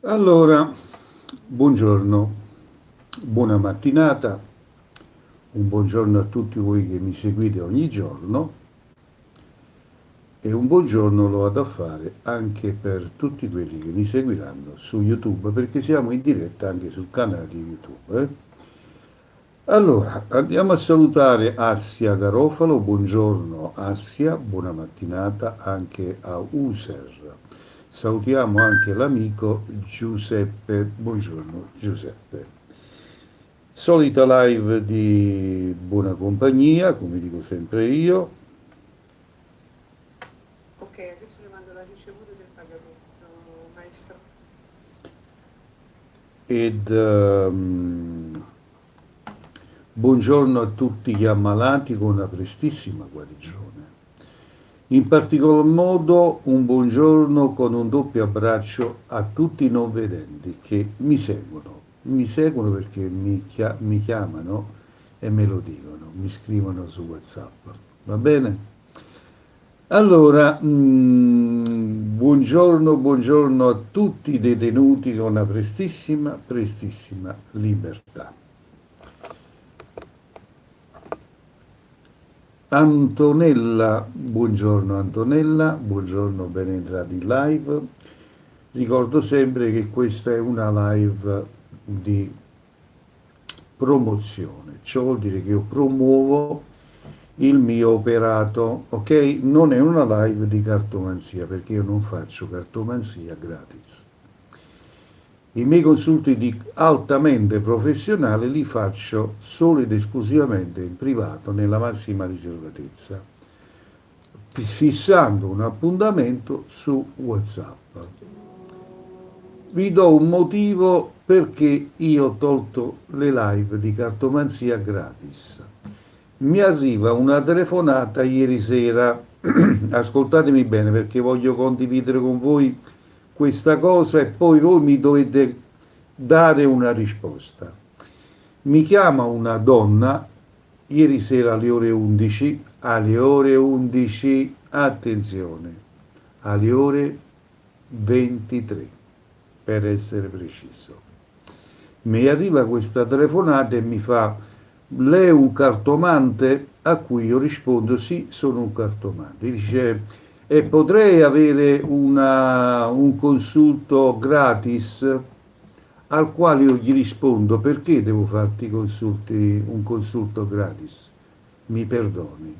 Allora, buongiorno, buona mattinata, un buongiorno a tutti voi che mi seguite ogni giorno e un buongiorno lo vado a fare anche per tutti quelli che mi seguiranno su YouTube perché siamo in diretta anche sul canale di YouTube. Allora, andiamo a salutare Assia Garofalo, buongiorno Assia, buona mattinata anche a User. Salutiamo anche l'amico Giuseppe, buongiorno Giuseppe. Solita live di buona compagnia, come dico sempre io, Ok, adesso le mando la ricevuta del pagamento, maestro. ed buongiorno a tutti gli ammalati con una prestissima guarigione. In particolar modo un buongiorno con un doppio abbraccio a tutti i non vedenti che mi seguono. Mi seguono perché mi chiamano e me lo dicono, mi scrivono su WhatsApp. Va bene? Allora, buongiorno a tutti i detenuti con una prestissima libertà. Antonella, buongiorno, ben entrati in live. Ricordo sempre che questa è una live di promozione, ciò vuol dire che io promuovo il mio operato, ok? Non è una live di cartomanzia perché io non faccio cartomanzia gratis. I miei consulti altamente professionali li faccio solo ed esclusivamente in privato, nella massima riservatezza, fissando un appuntamento su WhatsApp. Vi do un motivo perché io ho tolto le live di cartomanzia gratis. Mi arriva una telefonata ieri sera, ascoltatemi bene perché voglio condividere con voi questa cosa e poi voi mi dovete dare una risposta. Mi chiama una donna ieri sera alle ore 11, attenzione, alle ore 23 per essere preciso. Mi arriva questa telefonata e mi fa: lei è un cartomante? A cui io rispondo: sì, sono un cartomante. Dice: e potrei avere un consulto gratis? Al quale io gli rispondo: perché devo farti un consulto gratis? Mi perdoni.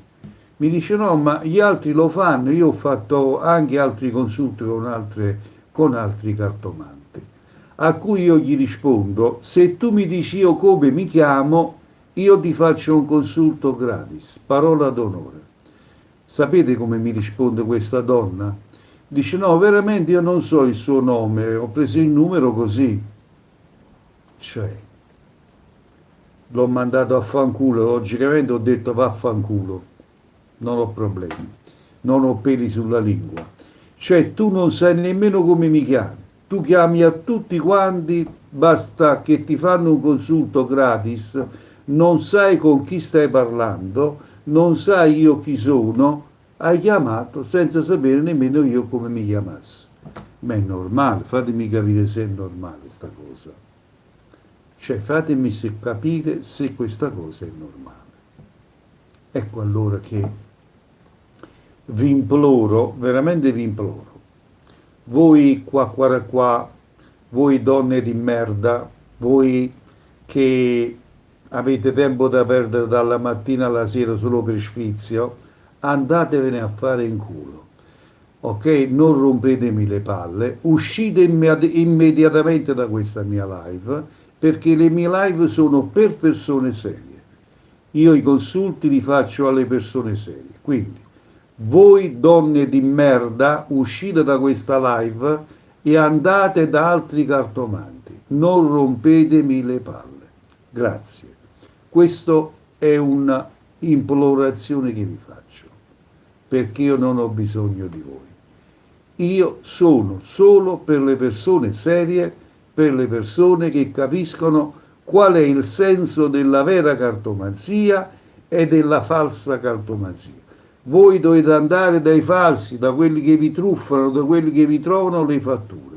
Mi dice: no, ma gli altri lo fanno, io ho fatto anche altri consulti con altri cartomanti. A cui io gli rispondo: se tu mi dici io come mi chiamo, io ti faccio un consulto gratis, parola d'onore. Sapete come mi risponde questa donna? Dice: no, veramente io non so il suo nome, ho preso il numero così. Cioè, l'ho mandato a fanculo, logicamente ho detto vaffanculo, non ho problemi, non ho peli sulla lingua. Cioè, tu non sai nemmeno come mi chiami, tu chiami a tutti quanti, basta che ti fanno un consulto gratis, non sai con chi stai parlando, non sai io chi sono, hai chiamato senza sapere nemmeno io come mi chiamassi. Ma è normale, fatemi capire se è normale sta cosa. Cioè, fatemi capire se questa cosa è normale. Ecco allora che vi imploro, veramente vi imploro, voi qua, voi donne di merda, voi che avete tempo da perdere dalla mattina alla sera solo per sfizio, andatevene a fare in culo. Ok? Non rompetemi le palle, uscite immediatamente da questa mia live, perché le mie live sono per persone serie. Io i consulti li faccio alle persone serie. Quindi, voi donne di merda, uscite da questa live e andate da altri cartomanti. Non rompetemi le palle. Grazie. Questa è una implorazione che vi faccio, perché io non ho bisogno di voi. Io sono solo per le persone serie, per le persone che capiscono qual è il senso della vera cartomanzia e della falsa cartomanzia. Voi dovete andare dai falsi, da quelli che vi truffano, da quelli che vi trovano le fatture.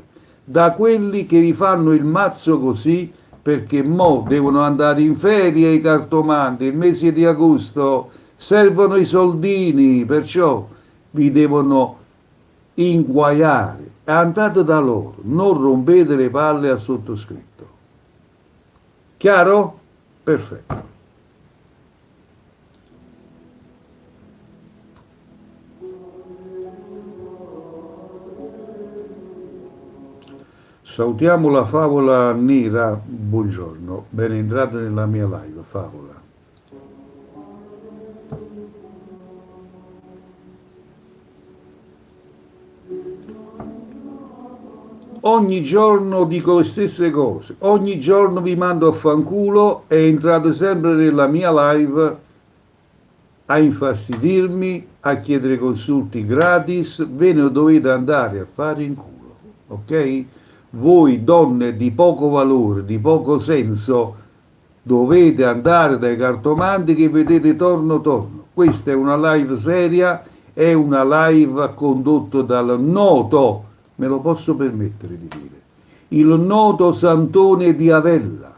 da quelli che vi fanno il mazzo così, perché mo devono andare in ferie i cartomanti, il mese di agosto servono i soldini, perciò vi devono inguaiare. Andate da loro, non rompete le palle al sottoscritto. Chiaro? Perfetto. Salutiamo la favola nera, buongiorno, ben entrata nella mia live, favola. Ogni giorno dico le stesse cose, ogni giorno vi mando a fanculo e entrate sempre nella mia live a infastidirmi, a chiedere consulti gratis, ve ne dovete andare a fare in culo, ok? Voi donne di poco valore, di poco senso, dovete andare dai cartomanti che vedete torno torno. Questa è una live seria, è una live condotta dal noto, me lo posso permettere di dire, il noto Santone di Avella.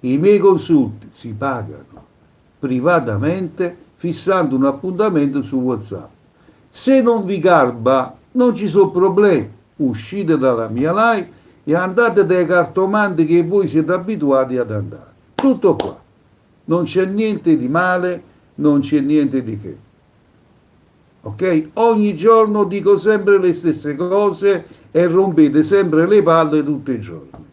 I miei consulti si pagano privatamente fissando un appuntamento su WhatsApp. Se non vi garba, non ci sono problemi. Uscite dalla mia live e andate dai cartomanti che voi siete abituati ad andare. Tutto qua. Non c'è niente di male, non c'è niente di che. Ok? Ogni giorno dico sempre le stesse cose e rompete sempre le palle tutti i giorni.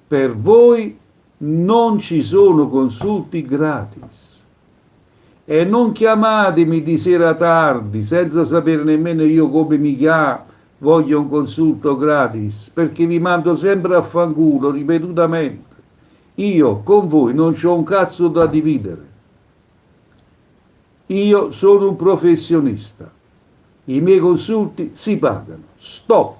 Per voi non ci sono consulti gratis. E non chiamatemi di sera tardi senza sapere nemmeno io come mi chiamo, voglio un consulto gratis, perché vi mando sempre a fanculo ripetutamente. Io con voi non c'ho un cazzo da dividere. Io sono un professionista. I miei consulti si pagano. Stop.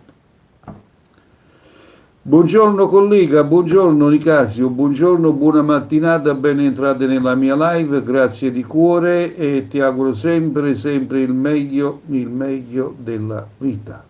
Buongiorno collega, buongiorno Nicasio, buongiorno, buona mattinata, ben entrate nella mia live, grazie di cuore e ti auguro sempre, sempre il meglio della vita.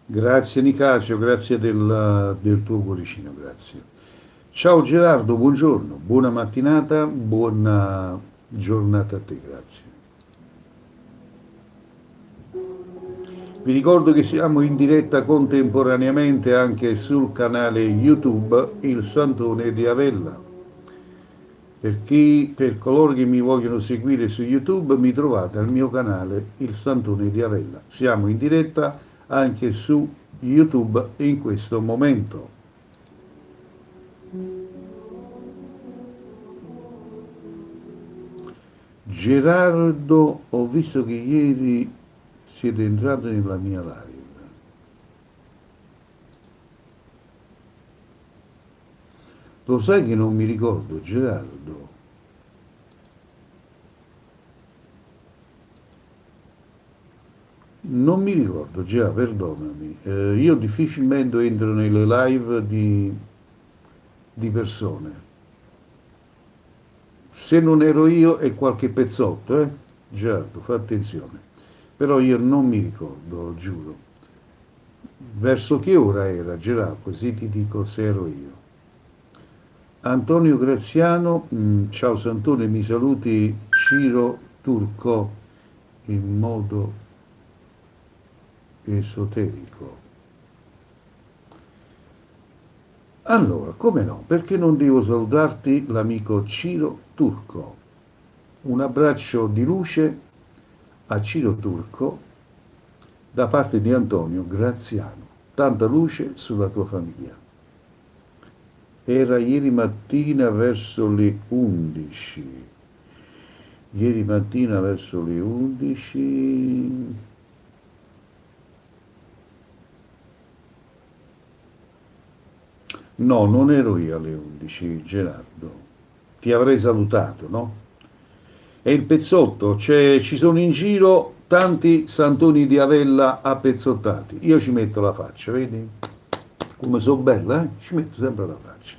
Grazie Nicasio, grazie del tuo cuoricino, grazie. Ciao Gerardo, buongiorno, buona mattinata, buona giornata a te, grazie. Vi ricordo che siamo in diretta contemporaneamente anche sul canale YouTube Il Santone di Avella. Per coloro che mi vogliono seguire su YouTube mi trovate al mio canale Il Santone di Avella. Siamo in diretta anche su YouTube in questo momento. Gerardo, ho visto che ieri siete entrati nella mia live. Lo sai che non mi ricordo, Gerardo? Non mi ricordo, già, perdonami. Io difficilmente entro nelle live di persone. Se non ero io è qualche pezzotto, Gerardo, fa attenzione. Però io non mi ricordo, giuro. Verso che ora era, Gerardo? Così ti dico se ero io. Antonio Graziano, ciao Santone, mi saluti Ciro Turco in modo esoterico. Allora, come no? Perché non devo salutarti l'amico Ciro Turco? Un abbraccio di luce a Ciro Turco da parte di Antonio Graziano. Tanta luce sulla tua famiglia. Era ieri mattina verso le 11. Ieri mattina verso le 11. No, non ero io alle 11, Gerardo. Ti avrei salutato, no? È il pezzotto, ci sono in giro tanti santoni di Avella appezzottati. Io ci metto la faccia, vedi? Come sono bella, eh? Ci metto sempre la faccia.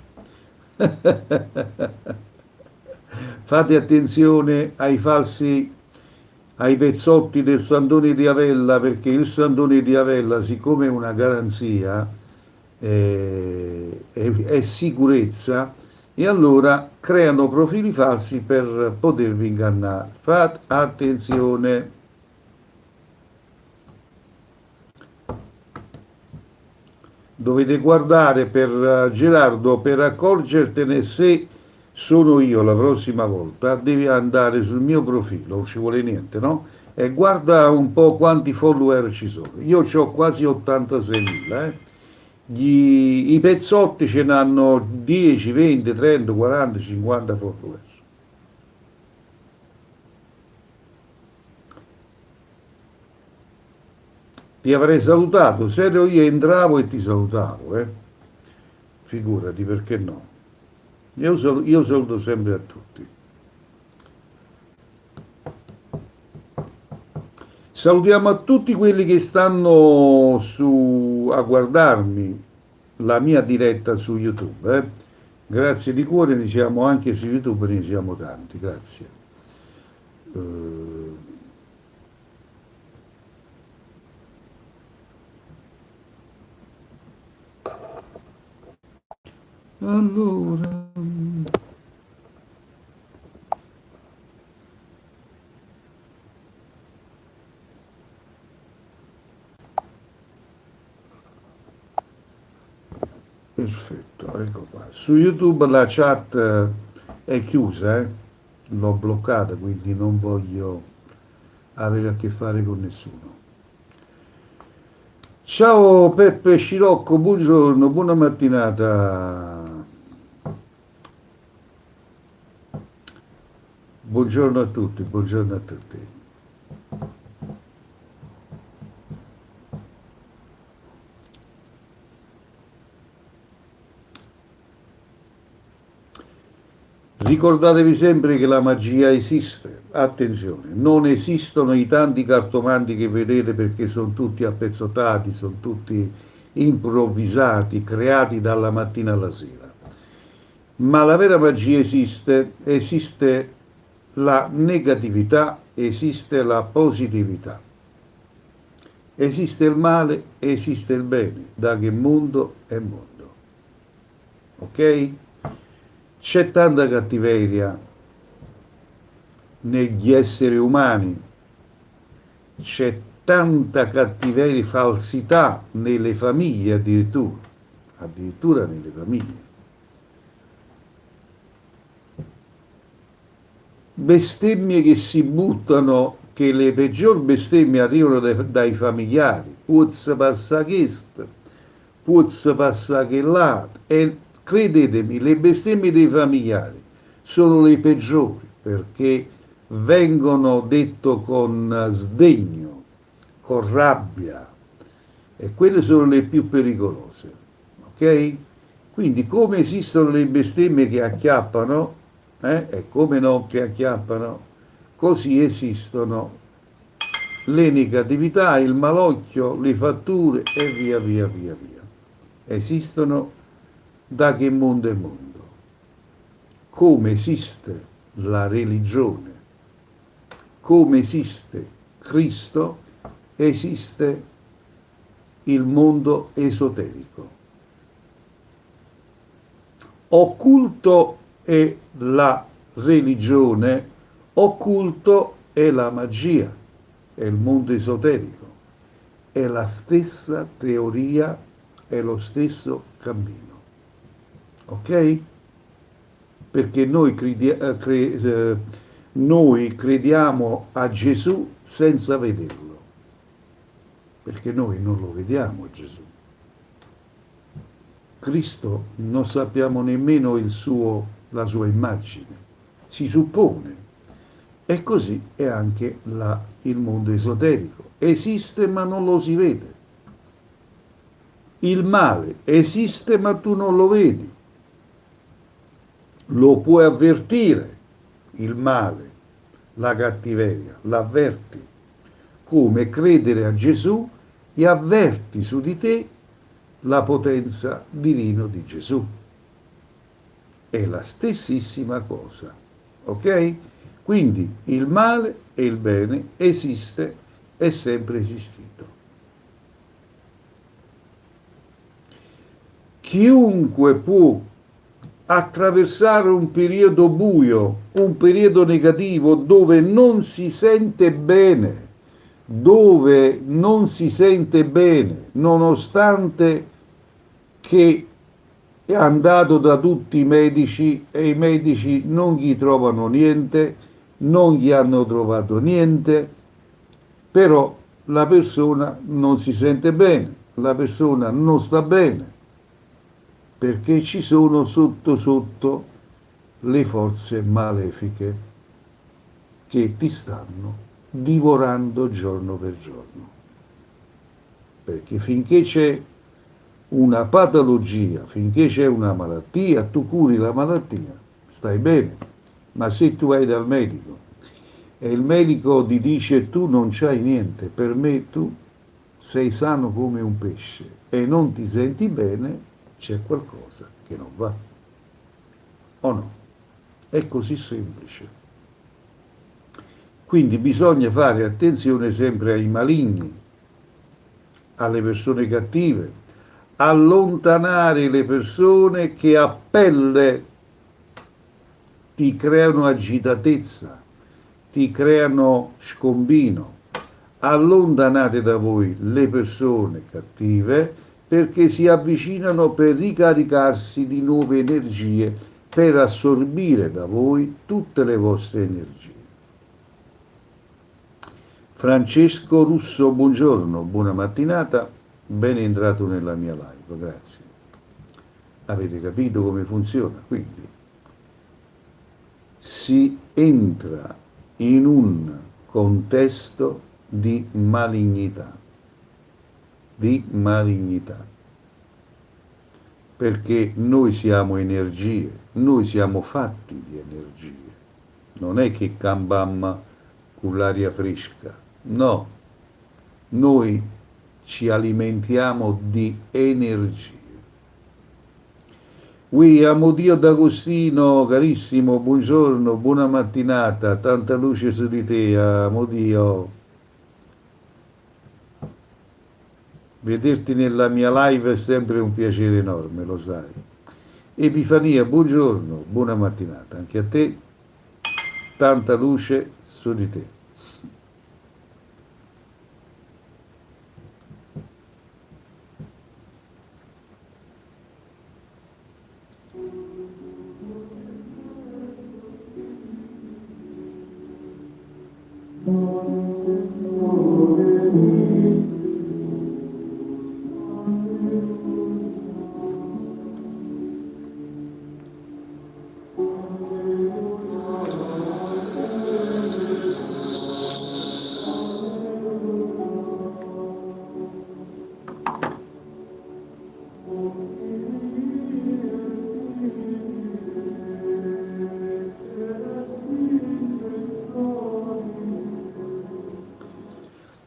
Fate attenzione ai falsi, ai pezzotti del Santone di Avella, perché il Santone di Avella, siccome è una garanzia, è sicurezza, e allora creano profili falsi per potervi ingannare. Fate attenzione. Dovete guardare per Gerardo, per accorgertene se sono io la prossima volta, devi andare sul mio profilo, non ci vuole niente, no? E guarda un po' quanti follower ci sono. Io ho quasi 86.000, eh. I pezzotti ce n'hanno 10, 20, 30, 40, 50 follower. Ti avrei salutato, se ero io entravo e ti salutavo, eh. Figurati, perché no? Io saluto sempre a tutti. Salutiamo a tutti quelli che stanno a guardarmi la mia diretta su YouTube. Grazie di cuore, ne siamo anche su YouTube, ne siamo tanti, grazie. Allora... Perfetto, ecco qua. Su YouTube la chat è chiusa, l'ho bloccata, quindi non voglio avere a che fare con nessuno. Ciao Peppe Scirocco, buongiorno, buona mattinata. Buongiorno a tutti, buongiorno a tutti. Ricordatevi sempre che la magia esiste, attenzione, non esistono i tanti cartomanti che vedete perché sono tutti appezzottati, sono tutti improvvisati, creati dalla mattina alla sera. Ma la vera magia esiste, esiste la negatività, esiste la positività, esiste il male, esiste il bene, da che mondo è mondo. Ok? C'è tanta cattiveria negli esseri umani, c'è tanta cattiveria, falsità nelle famiglie addirittura nelle famiglie. Bestemmie che si buttano, che le peggior bestemmie arrivano dai familiari. Puzza passa questo, puzza passa quell'altro. E credetemi, le bestemmie dei familiari sono le peggiori perché vengono detto con sdegno, con rabbia, e quelle sono le più pericolose. Ok? Quindi come esistono le bestemmie che acchiappano, e come no che acchiappano, così esistono le negatività, il malocchio, le fatture e via via via via. Esistono da che mondo è mondo. Come esiste la religione, come esiste Cristo, esiste il mondo esoterico. Occulto è la religione, occulto è la magia, è il mondo esoterico, è la stessa teoria, è lo stesso cammino. Ok? Perché noi noi crediamo a Gesù senza vederlo, perché noi non lo vediamo Gesù. Cristo non sappiamo nemmeno la sua immagine, si suppone. E così è anche il mondo esoterico. Esiste ma non lo si vede. Il male esiste ma tu non lo vedi. Lo puoi avvertire, il male, la cattiveria, l'avverti. Come credere a Gesù e avverti su di te la potenza divina di Gesù. È la stessissima cosa, ok? Quindi il male e il bene esiste, è sempre esistito. Chiunque può attraversare un periodo buio, un periodo negativo dove non si sente bene, nonostante che è andato da tutti i medici e i medici non gli trovano niente, non gli hanno trovato niente, però la persona non si sente bene, la persona non sta bene, perché ci sono sotto sotto le forze malefiche che ti stanno divorando giorno per giorno. Perché finché c'è una patologia, finché c'è una malattia, tu curi la malattia, stai bene. Ma se tu vai dal medico e il medico ti dice tu non c'hai niente, per me tu sei sano come un pesce e non ti senti bene, c'è qualcosa che non va. O no? È così semplice. Quindi bisogna fare attenzione sempre ai maligni, alle persone cattive, allontanare le persone che a pelle ti creano agitatezza, ti creano scombino. Allontanate da voi le persone cattive perché si avvicinano per ricaricarsi di nuove energie, per assorbire da voi tutte le vostre energie. Francesco Russo, buongiorno, buona mattinata, ben entrato nella mia live, grazie. Avete capito come funziona? Quindi si entra in un contesto di malignità, perché noi siamo energie, noi siamo fatti di energie, non è che cambamma con l'aria fresca, no, noi ci alimentiamo di energie. Oui, amo Dio D'Agostino, carissimo, buongiorno, buona mattinata, tanta luce su di te, amo Dio. Vederti nella mia live è sempre un piacere enorme, lo sai. Epifania, buongiorno, buona mattinata, anche a te, tanta luce su di te.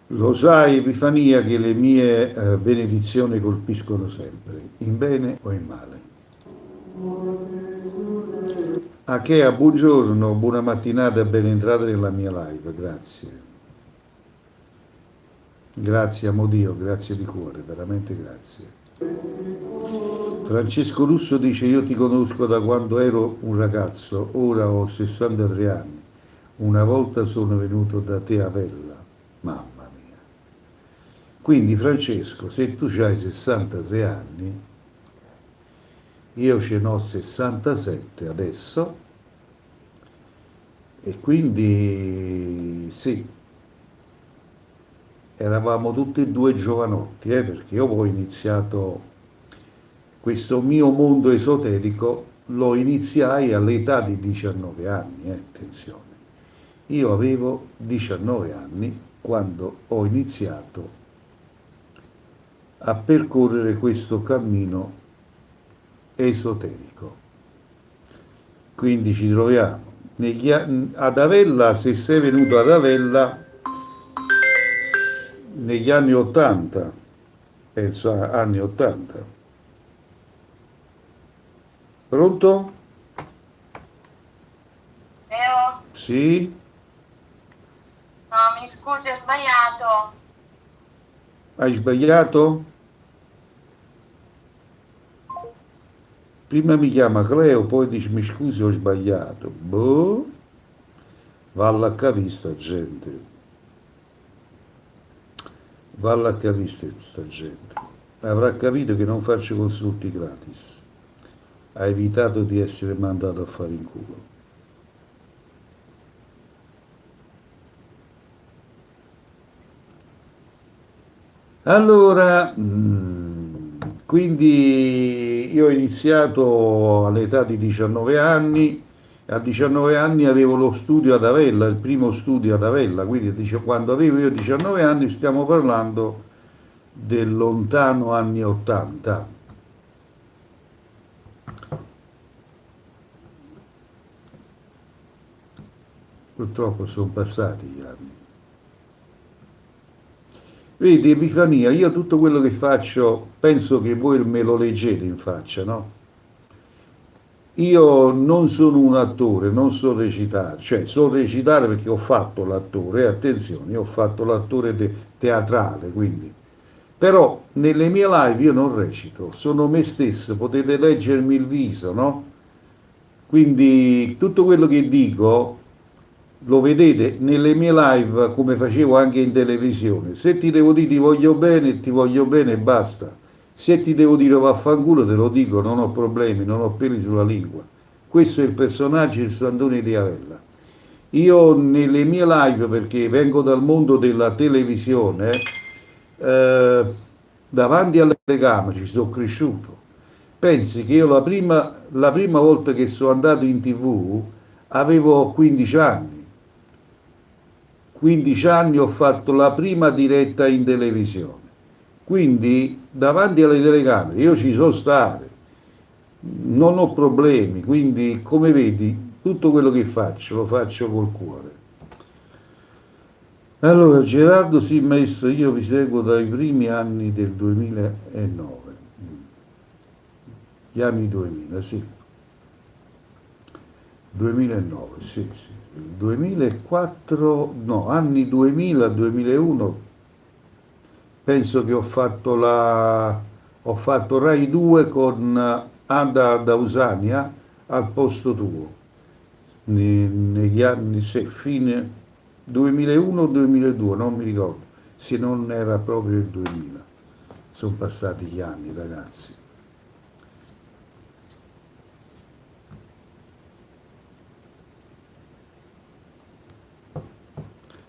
Lo sai, Epifania, che le mie benedizioni colpiscono sempre, in bene o in male. Achea, buongiorno, buona mattinata e ben entrata nella mia live, grazie. Grazie, amo Dio, grazie di cuore, veramente grazie. Francesco Russo dice, io ti conosco da quando ero un ragazzo, ora ho 63 anni, una volta sono venuto da te a Vella, mamma. Quindi Francesco, se tu hai 63 anni, io ce n'ho 67 adesso, E quindi sì, eravamo tutti e due giovanotti, perché io poi ho iniziato questo mio mondo esoterico, lo iniziai all'età di 19 anni, attenzione. Io avevo 19 anni quando ho iniziato a percorrere questo cammino esoterico. Quindi ci troviamo ad Avella, se sei venuto ad Avella negli anni 80, penso anni 80. Pronto? Leo? Sì? No, mi scusi, ho sbagliato. Hai sbagliato? Prima mi chiama Cleo, poi dici mi scusi ho sbagliato. Boh, valla a capire sta gente. Valla a capire sta gente. Avrà capito che non faccio consulti gratis. Ha evitato di essere mandato a fare in culo. Allora, quindi io ho iniziato all'età di 19 anni, a 19 anni avevo lo studio ad Avella, il primo studio ad Avella, quindi quando avevo io 19 anni stiamo parlando del lontano anni 80. Purtroppo sono passati gli anni. Vedi, Epifania, io tutto quello che faccio penso che voi me lo leggete in faccia, no? Io non sono un attore, non so recitare, cioè so recitare perché ho fatto l'attore, attenzione, io ho fatto l'attore teatrale, quindi. Però nelle mie live io non recito, sono me stesso, potete leggermi il viso, no? Quindi tutto quello che dico lo vedete nelle mie live come facevo anche in televisione. Se ti devo dire ti voglio bene e basta. Se ti devo dire vaffanculo te lo dico, non ho problemi, non ho peli sulla lingua. Questo è il personaggio del Sandone di Avella. Io nelle mie live, perché vengo dal mondo della televisione, eh, davanti alle telecamere ci sono cresciuto. Pensi che io la prima volta che sono andato in TV avevo 15 anni. 15 anni ho fatto la prima diretta in televisione. Quindi davanti alle telecamere io ci so stare, non ho problemi, quindi come vedi tutto quello che faccio lo faccio col cuore. Allora Gerardo sì, maestro, io vi seguo dai primi anni del 2009, gli anni 2000, sì. 2009, sì, sì. 2004, no, anni 2000-2001, penso che ho fatto Rai 2 con Ada Dausania al posto tuo, negli anni, sì, fine 2001-2002, non mi ricordo, se non era proprio il 2000. Sono passati gli anni, ragazzi.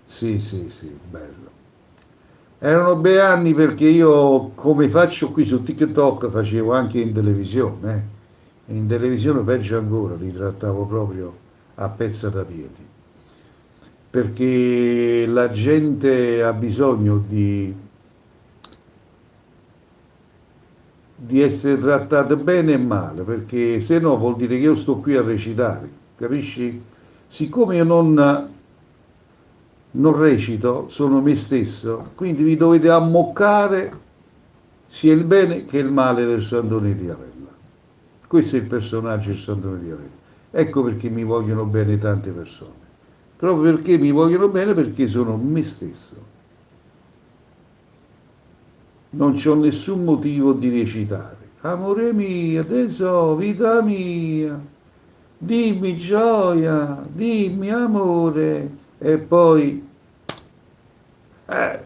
Sì, sì, sì, bello. Erano bei anni perché io, come faccio qui su TikTok, facevo anche in televisione. E in televisione peggio ancora, li trattavo proprio a pezza da piedi. Perché la gente ha bisogno di essere trattata bene e male, perché se no vuol dire che io sto qui a recitare, capisci? Siccome io non recito, sono me stesso, quindi vi dovete ammoccare sia il bene che il male del Sandone di Avella. Questo è il personaggio del Sandone di Avella. Ecco perché mi vogliono bene tante persone. Proprio perché mi vogliono bene perché sono me stesso. Non c'ho nessun motivo di recitare. Amore mio, tesoro, vita mia, dimmi gioia, dimmi amore. E poi eh,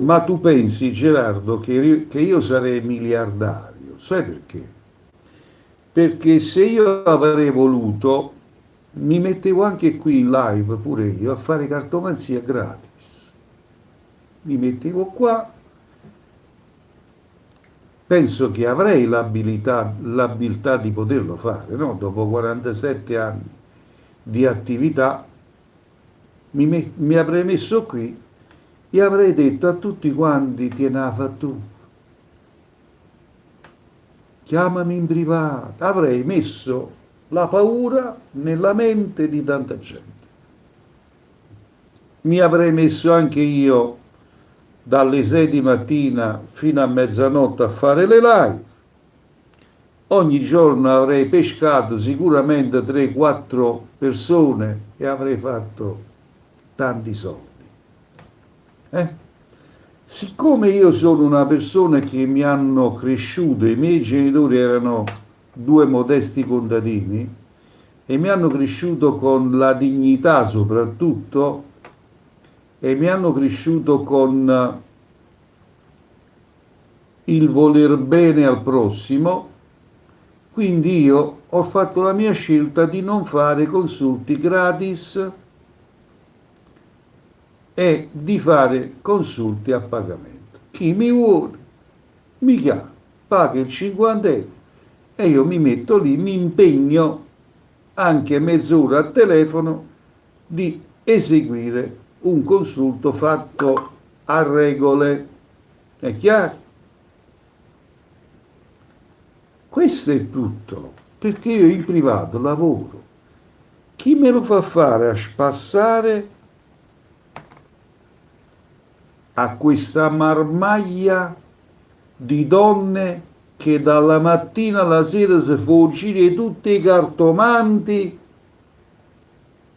Ma tu pensi, Gerardo, che io sarei miliardario? Sai perché? Perché se io avrei voluto, mi mettevo anche qui in live pure io a fare cartomanzia gratis. Mi mettevo qua, penso che avrei l'abilità di poterlo fare, no? Dopo 47 anni di attività, mi avrei messo qui e avrei detto a tutti quanti: tieni la fattura, chiamami in privato. Avrei messo la paura nella mente di tanta gente. Mi avrei messo anche io dalle 6 di mattina fino a mezzanotte a fare le live. Ogni giorno avrei pescato sicuramente 3-4 persone e avrei fatto tanti soldi. Siccome io sono una persona che mi hanno cresciuto, i miei genitori erano due modesti contadini e mi hanno cresciuto con la dignità soprattutto, e mi hanno cresciuto con il voler bene al prossimo, quindi io ho fatto la mia scelta di non fare consulti gratis e di fare consulti a pagamento. Chi mi vuole mi chiama, paga il 50 euro e io mi metto lì, mi impegno anche mezz'ora al telefono di eseguire un consulto fatto a regole. È chiaro? Questo è tutto, perché io in privato lavoro. Chi me lo fa fare a spassare a questa marmaglia di donne che dalla mattina alla sera si fa uscire tutti i cartomanti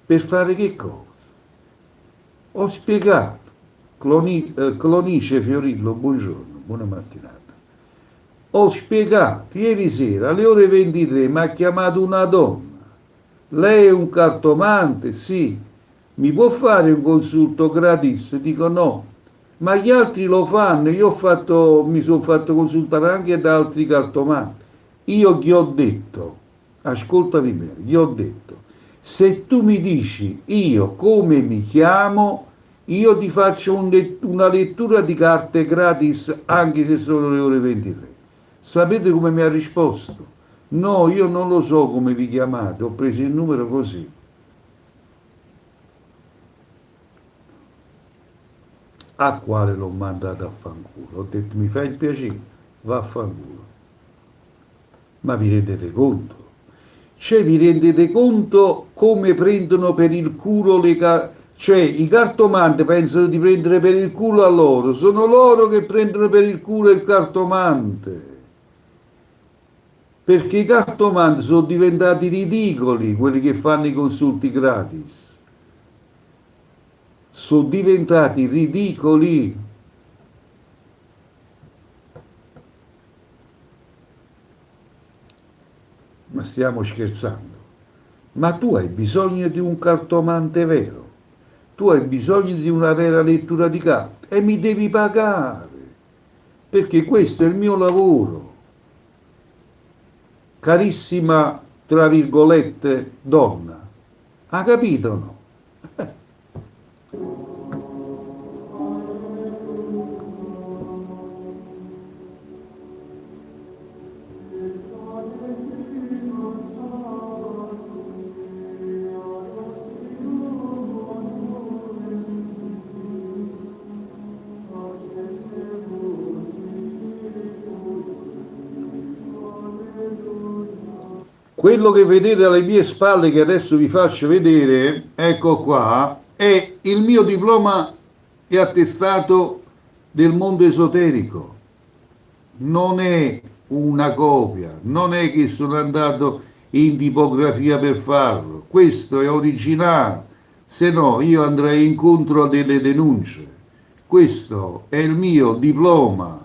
per fare che cosa? Ho spiegato. Clonice Fiorillo, buongiorno, buona mattinata. Ho spiegato, ieri sera alle ore 23 mi ha chiamato una donna. Lei è un cartomante? Sì. Mi può fare un consulto gratis? Dico no. Ma gli altri lo fanno, mi sono fatto consultare anche da altri cartomanti. Io gli ho detto, ascoltami bene, gli ho detto, se tu mi dici io come mi chiamo, io ti faccio una lettura di carte gratis anche se sono le ore 23. Sapete come mi ha risposto? No, io non lo so come vi chiamate, ho preso il numero così. A quale l'ho mandato a fanculo? Ho detto: mi fai il piacere, va a fanculo. Ma vi rendete conto? Cioè, vi rendete conto come prendono per il culo cioè, i cartomanti pensano di prendere per il culo a loro, sono loro che prendono per il culo il cartomante. Perché i cartomanti sono diventati ridicoli, quelli che fanno i consulti gratis. Sono diventati ridicoli. Ma stiamo scherzando? Ma tu hai bisogno di un cartomante vero, tu hai bisogno di una vera lettura di carte e mi devi pagare, perché questo è il mio lavoro. Carissima, tra virgolette, donna, ha capito o no? Quello che vedete alle mie spalle, che adesso vi faccio vedere, ecco qua, è il mio diploma e attestato del mondo esoterico. Non è una copia, non è che sono andato in tipografia per farlo. Questo è originale, se no io andrei incontro a delle denunce. Questo è il mio diploma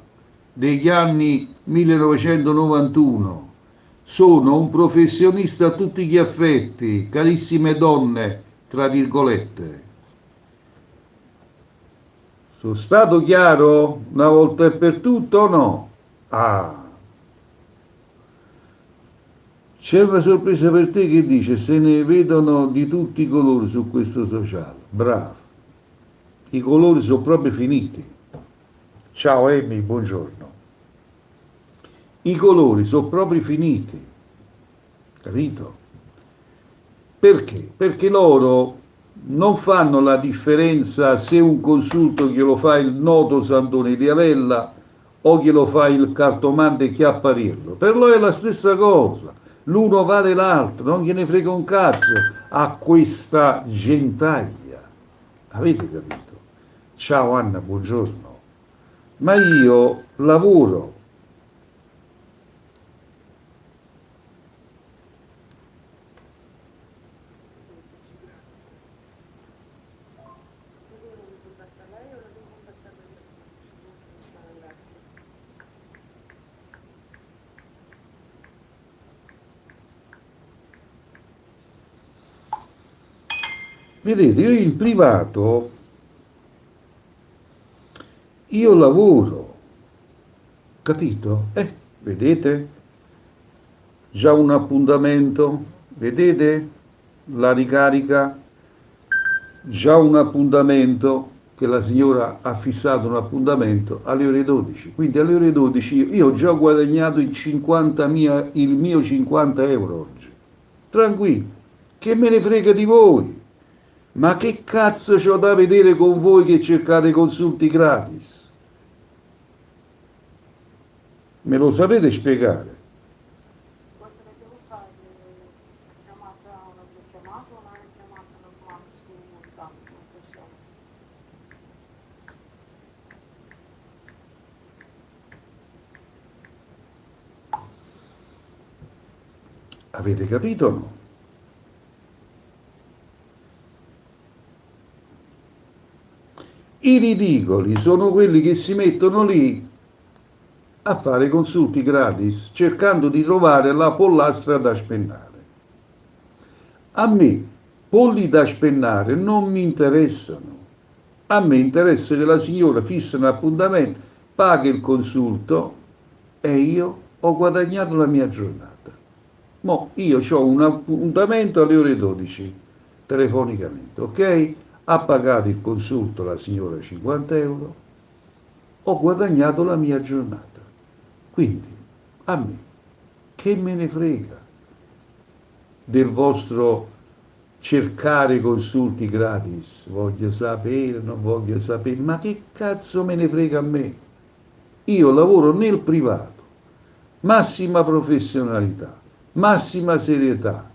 degli anni 1991. Sono un professionista a tutti gli effetti, carissime donne, tra virgolette. Sono stato chiaro una volta e per tutto o no? Ah, c'è una sorpresa per te che dice se ne vedono di tutti i colori su questo sociale. Bravo, i colori sono proprio finiti. Ciao Amy, buongiorno. I colori sono proprio finiti, capito? Perché? Perché loro non fanno la differenza se un consulto glielo fa il noto Santone di Avella o glielo fa il cartomante Chiappariello. Per loro è la stessa cosa, l'uno vale l'altro, non gliene frega un cazzo a questa gentaglia. Avete capito? Ciao Anna, buongiorno. Ma io lavoro. Grazie. Lo devo contattare lei o lo devo contattare io? Non funziona, grazie. Vedete, io in privato, io lavoro, capito? Vedete? Già un appuntamento, vedete? La ricarica, già un appuntamento, che la signora ha fissato un appuntamento alle ore 12. Quindi alle ore 12 io ho già guadagnato il mio 50 euro oggi. Tranquillo, che me ne frega di voi? Ma che cazzo c'ho da vedere con voi che cercate consulti gratis? Me lo sapete spiegare? Quanto ne devo fare? Chiamata, una chiamata o una chiamata normale su WhatsApp? Non funziona. Avete capito o no? I ridicoli sono quelli che si mettono lì a fare consulti gratis cercando di trovare la pollastra da spennare. A me polli da spennare non mi interessano. A me interessa che la signora fissa un appuntamento, paga il consulto e io ho guadagnato la mia giornata. Mo io ho un appuntamento alle ore 12 telefonicamente, ok? Ha pagato il consulto la signora 50 euro, ho guadagnato la mia giornata. Quindi a me che me ne frega del vostro cercare consulti gratis? Voglio sapere, non voglio sapere, ma che cazzo me ne frega a me? Io lavoro nel privato, massima professionalità, massima serietà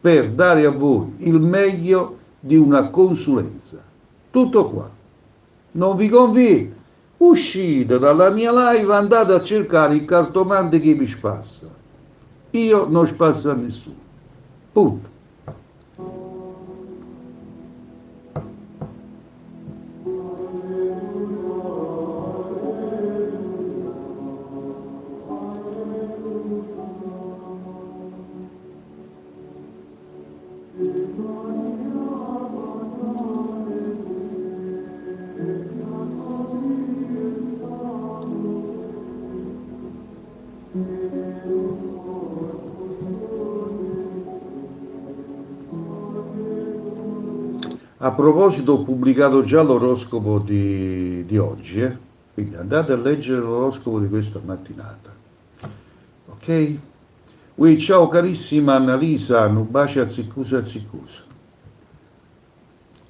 per dare a voi il meglio di una consulenza. Tutto qua. Non vi conviene? Uscite dalla mia live, andate a cercare il cartomante che vi spassa. Io non spasso a nessuno. Punto. A proposito, ho pubblicato già l'oroscopo di oggi, quindi andate a leggere l'oroscopo di questa mattinata. Ok? Ui, ciao carissima Annalisa, un bacio a ziccusa a ziccusa.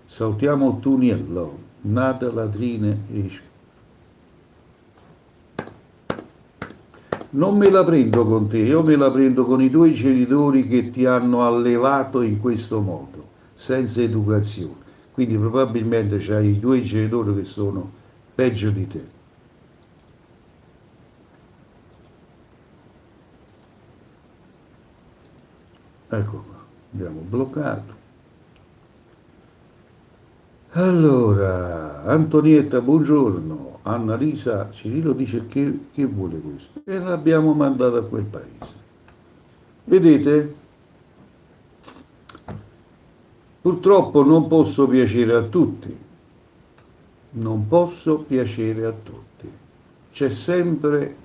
Salutiamo Tuniello, nata latrine e... Non me la prendo con te, io me la prendo con i tuoi genitori che ti hanno allevato in questo modo, senza educazione. Quindi probabilmente c'hai i tuoi genitori che sono peggio di te. Ecco qua, abbiamo bloccato. Allora, Antonietta, buongiorno. Annalisa, Cirillo dice che vuole questo. E l'abbiamo mandato a quel paese. Vedete? Purtroppo non posso piacere a tutti. Non posso piacere a tutti. C'è sempre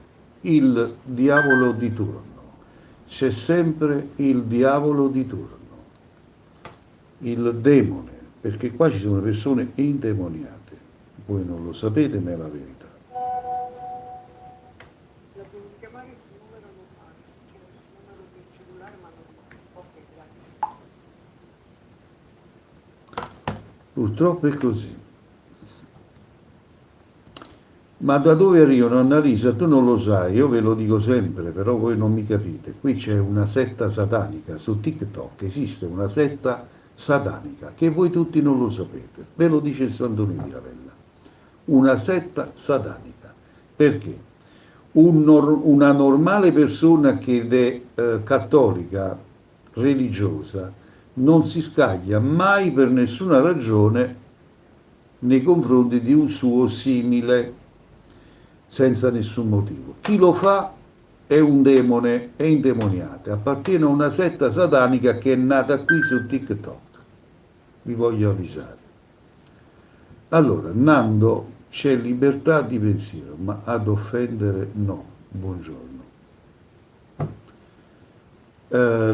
il diavolo di turno. C'è sempre il diavolo di turno, il demone, perché qua ci sono persone indemoniate. Voi non lo sapete, ma è la verità. La devo chiamare sul numero normale, se c'è sul numero del cellulare ma normale. Ok, grazie. Purtroppo è così. Ma da dove arrivano, Annalisa? Tu non lo sai, io ve lo dico sempre, però voi non mi capite. Qui c'è una setta satanica, su TikTok esiste una setta satanica, che voi tutti non lo sapete. Ve lo dice il Sandone di Ravella. Una setta satanica. Perché? Una normale persona che è cattolica, religiosa, non si scaglia mai per nessuna ragione nei confronti di un suo simile, senza nessun motivo. Chi lo fa è un demone, è indemoniato, appartiene a una setta satanica che è nata qui su TikTok. Vi voglio avvisare. Allora, Nando, c'è libertà di pensiero, ma ad offendere no. Buongiorno.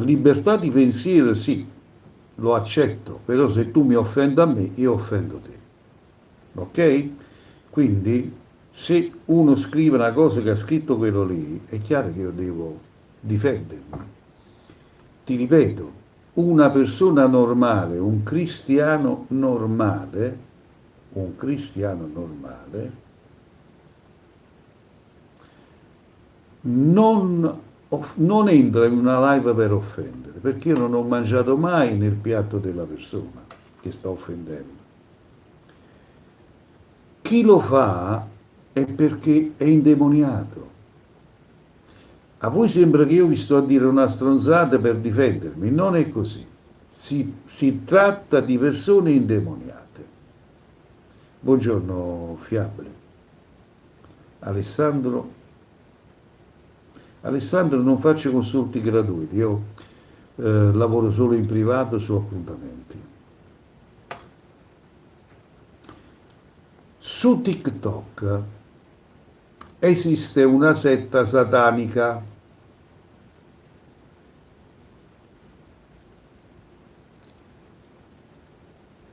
Libertà di pensiero sì, lo accetto, però se tu mi offendi a me, io offendo te. Ok? Quindi se uno scrive una cosa che ha scritto quello lì, è chiaro che io devo difendermi. Ti ripeto, una persona normale, un cristiano normale, non entra in una live per offendere, perché io non ho mangiato mai nel piatto della persona che sta offendendo. Chi lo fa è perché è indemoniato. A voi sembra che io vi sto a dire una stronzata per difendermi, non è così. Si tratta di persone indemoniate. Buongiorno Fiabile. Alessandro, non faccio consulti gratuiti, io lavoro solo in privato su appuntamenti. Su TikTok esiste una setta satanica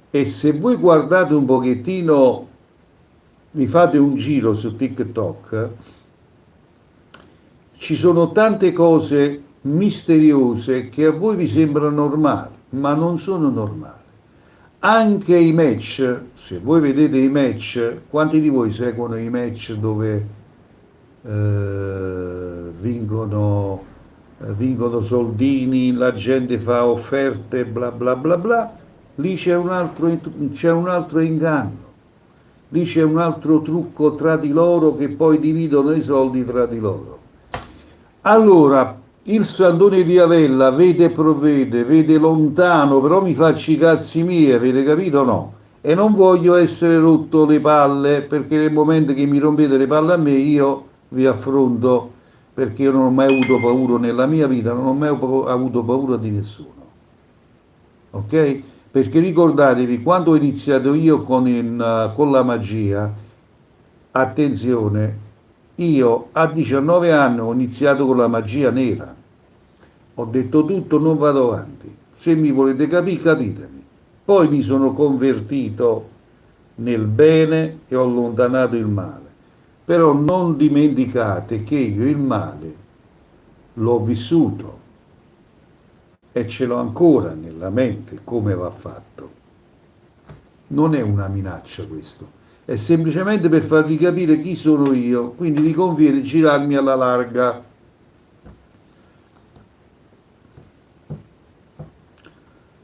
e se voi guardate un pochettino, vi fate un giro su TikTok, ci sono tante cose misteriose che a voi vi sembrano normali, ma non sono normali. Anche i match, se voi vedete i match, quanti di voi seguono i match dove vincono soldini, la gente fa offerte, bla bla bla bla, lì c'è un altro inganno, lì c'è un altro trucco tra di loro che poi dividono i soldi tra di loro. Allora, il Sandone di Avella vede e provvede, vede lontano, però mi faccio i cazzi miei, avete capito o no? E non voglio essere rotto le palle, perché nel momento che mi rompete le palle a me, io vi affronto, perché io non ho mai avuto paura nella mia vita, non ho mai avuto paura di nessuno. Ok? Perché ricordatevi, quando ho iniziato io con la magia, attenzione, io a 19 anni ho iniziato con la magia nera. Ho detto tutto, non vado avanti. Se mi volete capire, capitemi. Poi mi sono convertito nel bene e ho allontanato il male. Però non dimenticate che io il male l'ho vissuto e ce l'ho ancora nella mente come va fatto. Non è una minaccia questo, è semplicemente per farvi capire chi sono io, quindi vi conviene girarmi alla larga.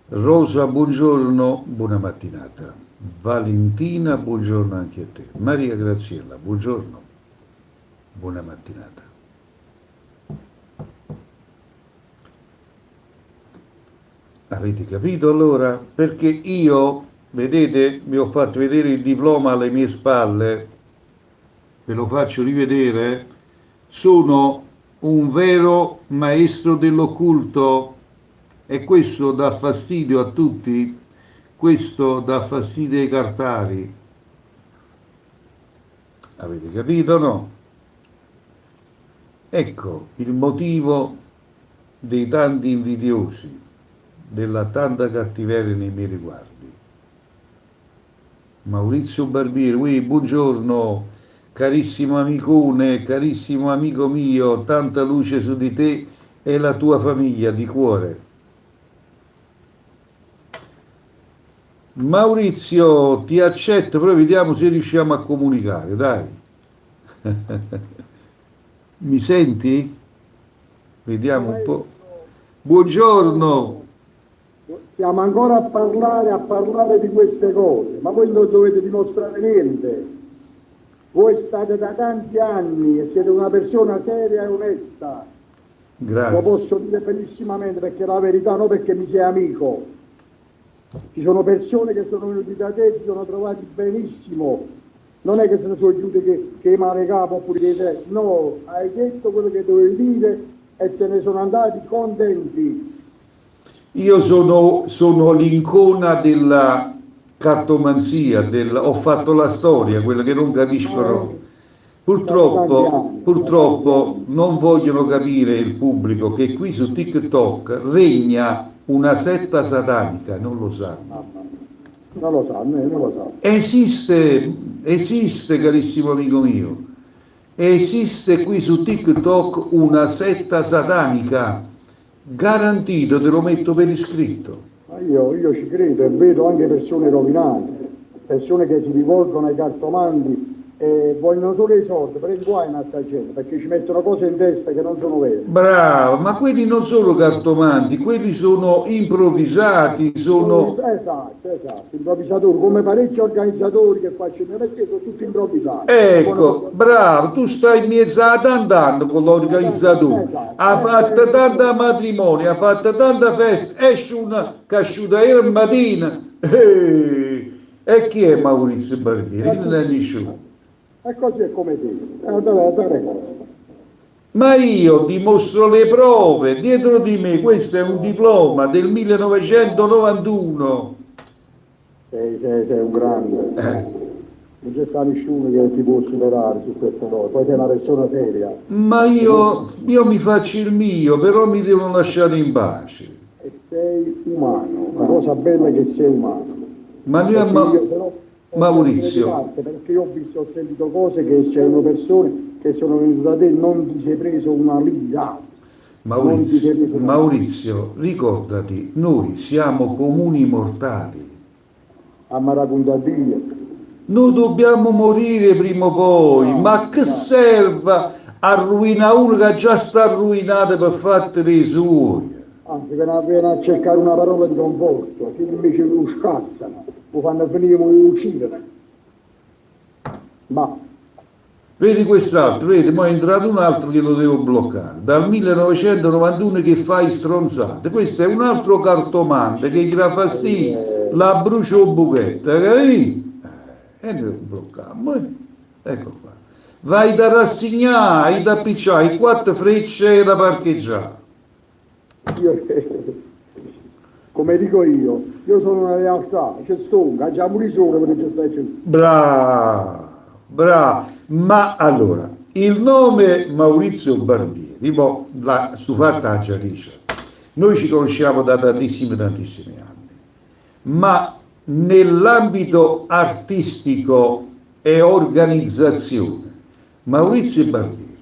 Rosa, buongiorno, buona mattinata. Valentina, buongiorno anche a te. Maria Graziella, buongiorno, buona mattinata. Avete capito allora? Perché io, vedete, vi ho fatto vedere il diploma alle mie spalle, ve lo faccio rivedere, sono un vero maestro dell'occulto e questo dà fastidio a tutti, questo dà fastidio ai cartari. Avete capito, no? Ecco il motivo dei tanti invidiosi, della tanta cattiveria nei miei riguardi. Maurizio Barbieri, buongiorno, carissimo amicone, carissimo amico mio, tanta luce su di te e la tua famiglia di cuore. Maurizio, ti accetto, però vediamo se riusciamo a comunicare, dai. Mi senti? Vediamo un po'. Buongiorno. Stiamo ancora a parlare di queste cose, ma voi non dovete dimostrare niente. Voi state da tanti anni e siete una persona seria e onesta. Lo Grazie. posso dire felicissamente perché è la verità, non perché mi sei amico. Ci sono persone che sono venute da te e si sono trovati benissimo. Non è che se ne sono giunti che male capo oppure che te. No, hai detto quello che dovevi dire e se ne sono andati contenti. Io sono l'incona della cartomanzia, ho fatto la storia, quella che non capiscono. Purtroppo non vogliono capire il pubblico che qui su TikTok regna una setta satanica, non lo sanno. Non lo sa, non lo sa. Esiste, carissimo amico mio, esiste qui su TikTok una setta satanica, garantito, te lo metto per iscritto. Ma io ci credo e vedo anche persone rovinate, persone che si rivolgono ai cartomanti e vogliono solo i soldi, per il guai a sta gente, perché ci mettono cose in testa che non sono vere. Bravo, ma quelli non sono cartomanti, quelli sono improvvisati, sono... Esatto, improvvisatori, come parecchi organizzatori che facciano, perché sono tutti improvvisati. Ecco, bravo, tu stai in mezzo a tanti anni con l'organizzatore, ha fatto tanta matrimonio, ha fatto tanta festa, esce una casciutaiera mattina, e chi è Maurizio Barbieri? Non è nessuno. E così è come te, dare cose. Ma io dimostro le prove, dietro di me, questo è un diploma del 1991. Sei un grande. Non c'è stato nessuno che ti può superare su queste cose, poi sei una persona seria. Ma io mi faccio il mio, però mi devono lasciare in pace. E sei umano, la cosa bella è che sei umano. Ma noi Maurizio, perché io ho sentito cose che c'erano persone che sono venute da te, non ti sei preso una lira. Maurizio, ricordati, noi siamo comuni mortali. A Maracunda Dio. Noi dobbiamo morire prima o poi, ma che serve arruinare uno che già sta arruinato per fare i suoi? Anzi, che non viene a cercare una parola di conforto, che invece lo scassano, lo fanno venire e lo uccidere. Ma Vedi quest'altro, vedi, ma è entrato un altro che lo devo bloccare. Dal 1991 che fai stronzate. Questo è un altro cartomante che gli dà fastidio, la brucio buchetta, capito? E noi lo blocchiamo. Ecco qua. Vai da rassegnare, da picciare, 4 frecce da parcheggiare. io, come dico io sono una realtà, c'è stonga, già muri solo perché c'è stai. Bravo. Ma allora, il nome Maurizio Barbieri, la stufattaccia dice, noi ci conosciamo da tantissimi anni, ma nell'ambito artistico e organizzazione, Maurizio Barbieri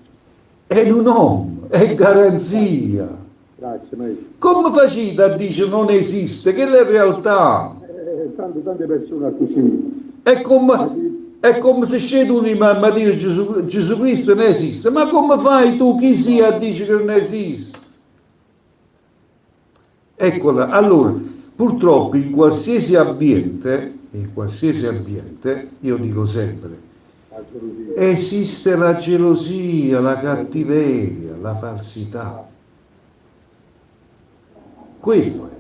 è un uomo, è garanzia. Grazie, maestro. Come facite a dire non esiste? Che è la realtà? Tante persone così. È come se scende un imam a dire Gesù Cristo non esiste. Ma come fai tu, chi sia, a dire che non esiste? Eccola, allora, purtroppo in qualsiasi ambiente, io dico sempre, esiste la gelosia, la cattiveria, la falsità. Quello è.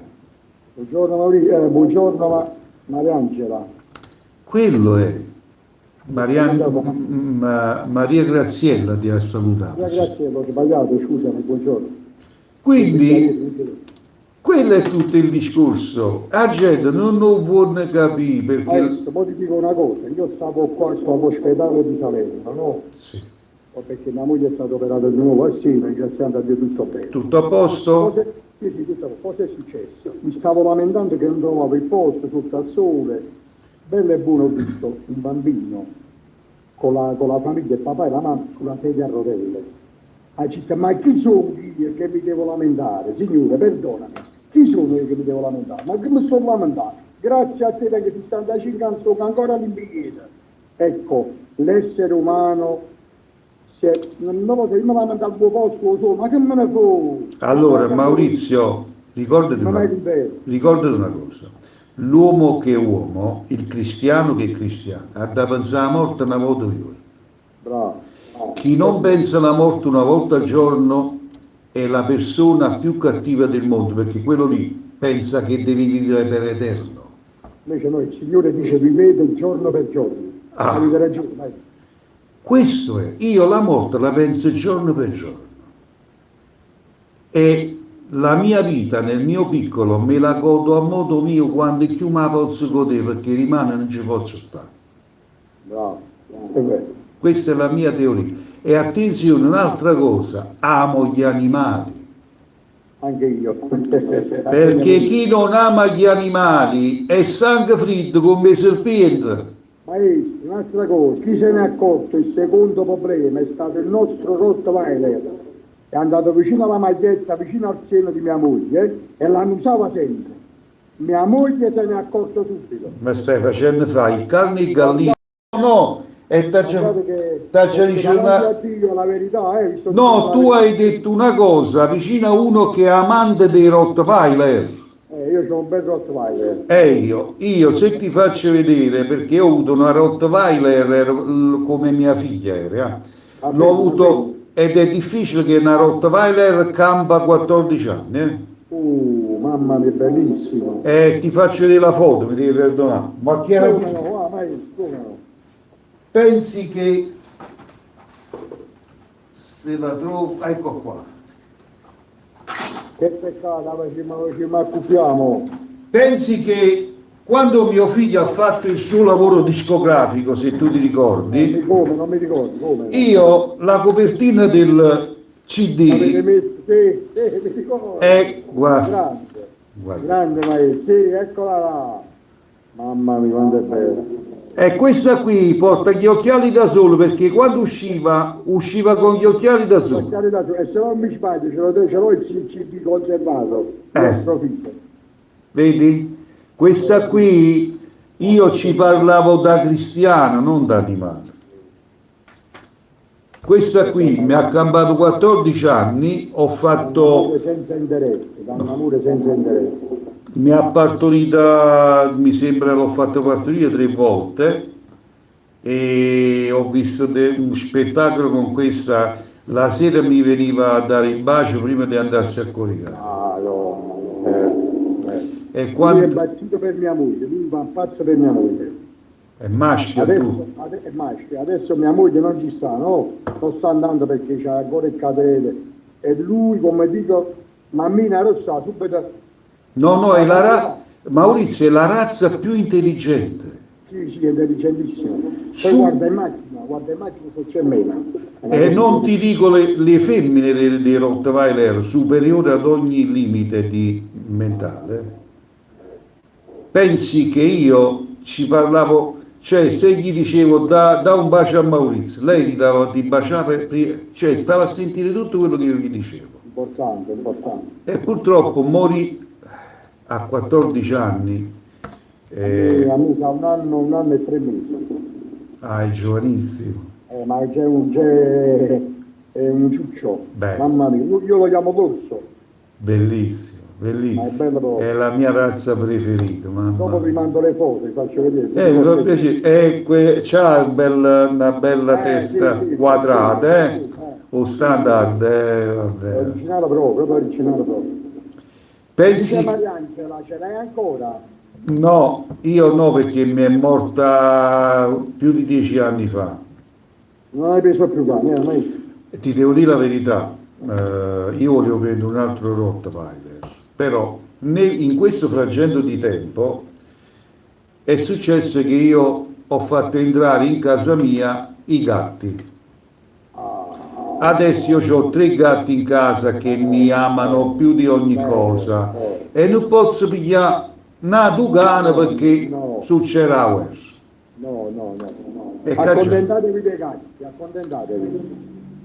Buongiorno Maurizio, buongiorno Mariangela. Quello è. Maria Graziella ti ha salutato. Grazie, ho sbagliato, scusami, buongiorno. Quindi Quello è tutto il discorso. La gente non lo vuole capire perché... Adesso, poi ti dico una cosa, io stavo qua, stavo all'ospedale di Salerno, no? Sì. Perché mia moglie è stata operata di nuovo a Siena, ringraziando a Dio tutto bene. Tutto a posto? Sì, sì, tutto a posto. Cosa è successo? Mi stavo lamentando che non trovavo il posto sotto al sole. Bello e buono ho visto un bambino con la famiglia, il papà e la mamma sulla sedia a rotelle. Ha detto, ma chi sono io che mi devo lamentare? Signore, perdonami, chi sono io che mi devo lamentare? Ma che mi sto lamentando? Grazie a te perché 65 anni sono ancora all'impiego. Ecco, l'essere umano, se non lo so, io mi lamento al tuo posto, lo so, ma che me ne fa? Allora, Maurizio, ricordati Non è una, vero. ricordati una cosa. L'uomo che è uomo, il cristiano che è cristiano, ha da pensare alla morte una volta al giorno. Bravo. Chi non pensa alla morte una volta al giorno è la persona più cattiva del mondo, perché quello lì pensa che devi vivere per eterno. Invece noi, il Signore dice, vivete giorno per giorno. Ah. Avete ragione, dai. Questo è, io la morte la penso giorno per giorno. E la mia vita nel mio piccolo me la godo a modo mio quando più me la posso godere, perché rimane non ci posso stare. Bravo, è vero. Questa è la mia teoria. E attenzione, un'altra cosa, amo gli animali. Anche io. Perché chi non ama gli animali è sangue freddo come i serpenti. Maestro, un'altra cosa, chi se ne è accorto, il secondo problema è stato il nostro Rottweiler. È andato vicino alla maglietta, vicino al seno di mia moglie e l'annusava sempre. Mia moglie se ne è accorto subito. Ma stai facendo fare il carne e gallina? No, e Guardate che davanti davanti a Dio la verità, visto no, che tu hai detto una cosa vicino a uno che è amante dei Rottweiler. io ho un bel Rottweiler. E io se ti faccio vedere, perché ho avuto una Rottweiler come mia figlia era, l'ho avuto ed è difficile che una Rottweiler campa 14 anni. Mamma mia, bellissimo. Ti faccio vedere la foto, mi devi perdonare. Ma chi era? Come no, va, maestro, come no? Pensi che se la trovo, ecco qua. Che peccato, ci accoppiamo. Pensi che quando mio figlio ha fatto il suo lavoro discografico, se tu ti ricordi, Come, non mi ricordo, come? io la copertina del Avete CD messo, sì, mi ricordo. è, guarda, Grande, guarda, grande maestro, sì, eccola là. Mamma mia, quanto è bella. e questa qui porta gli occhiali da sole perché quando usciva con gli occhiali da sole. E se non mi sbaglio, ce l'ho il CD conservato, nostro figlio. Vedi? Questa qui io ci parlavo da cristiano, non da animale. Questa qui mi ha cambiato 14 anni, ho fatto, Senza interesse, da un amore senza interesse. mi ha partorita, mi sembra l'ho fatto partorire 3 volte e ho visto un spettacolo con questa, la sera mi veniva a dare il bacio prima di andarsi a coricare. Ah, no. E Lui è quando impazzito per mia moglie, lui va pazzo per mia moglie. è maschio tu. È maschio, adesso mia moglie non ci sta, no? Non sta andando perché c'ha ancora il catene. E lui, come dico, mammina rossa, subito. No, è Maurizio è la razza più intelligente. Sì, è intelligentissimo. Poi guarda in macchina se c'è meno. E non ti dico le femmine dei Rottweiler superiori ad ogni limite di mentale. Pensi che io ci parlavo, cioè se gli dicevo da un bacio a Maurizio, lei gli dava di baciare, cioè stava a sentire tutto quello che io gli dicevo. Importante. E purtroppo morì a 14 anni. Amica, un anno e 3 mesi. È giovanissimo. Ma è un ciuccio. Beh. Mamma mia, io lo chiamo l'orso. Bellissimo, Ma è bellissimo. bello proprio. È la mia razza preferita. Dopo vi mando le foto, vi faccio vedere. Mi fa piacere. C'ha una bella testa sì, quadrata, sì. o standard, vabbè. Originale proprio. Pensi? Dice Mariangela, ce l'hai ancora? No, io no perché mi è morta più di 10 anni fa. Non hai preso più cane, mai. E ti devo dire la verità, io volevo prendere un altro Rottweiler, però in questo frangente di tempo è successo che io ho fatto entrare in casa mia i gatti. Adesso io ho 3 gatti in casa che mi amano più di ogni cosa e non posso pigliare una dugana perché succede la guerra. No. E Accontentatevi dei gatti, accontentatevi.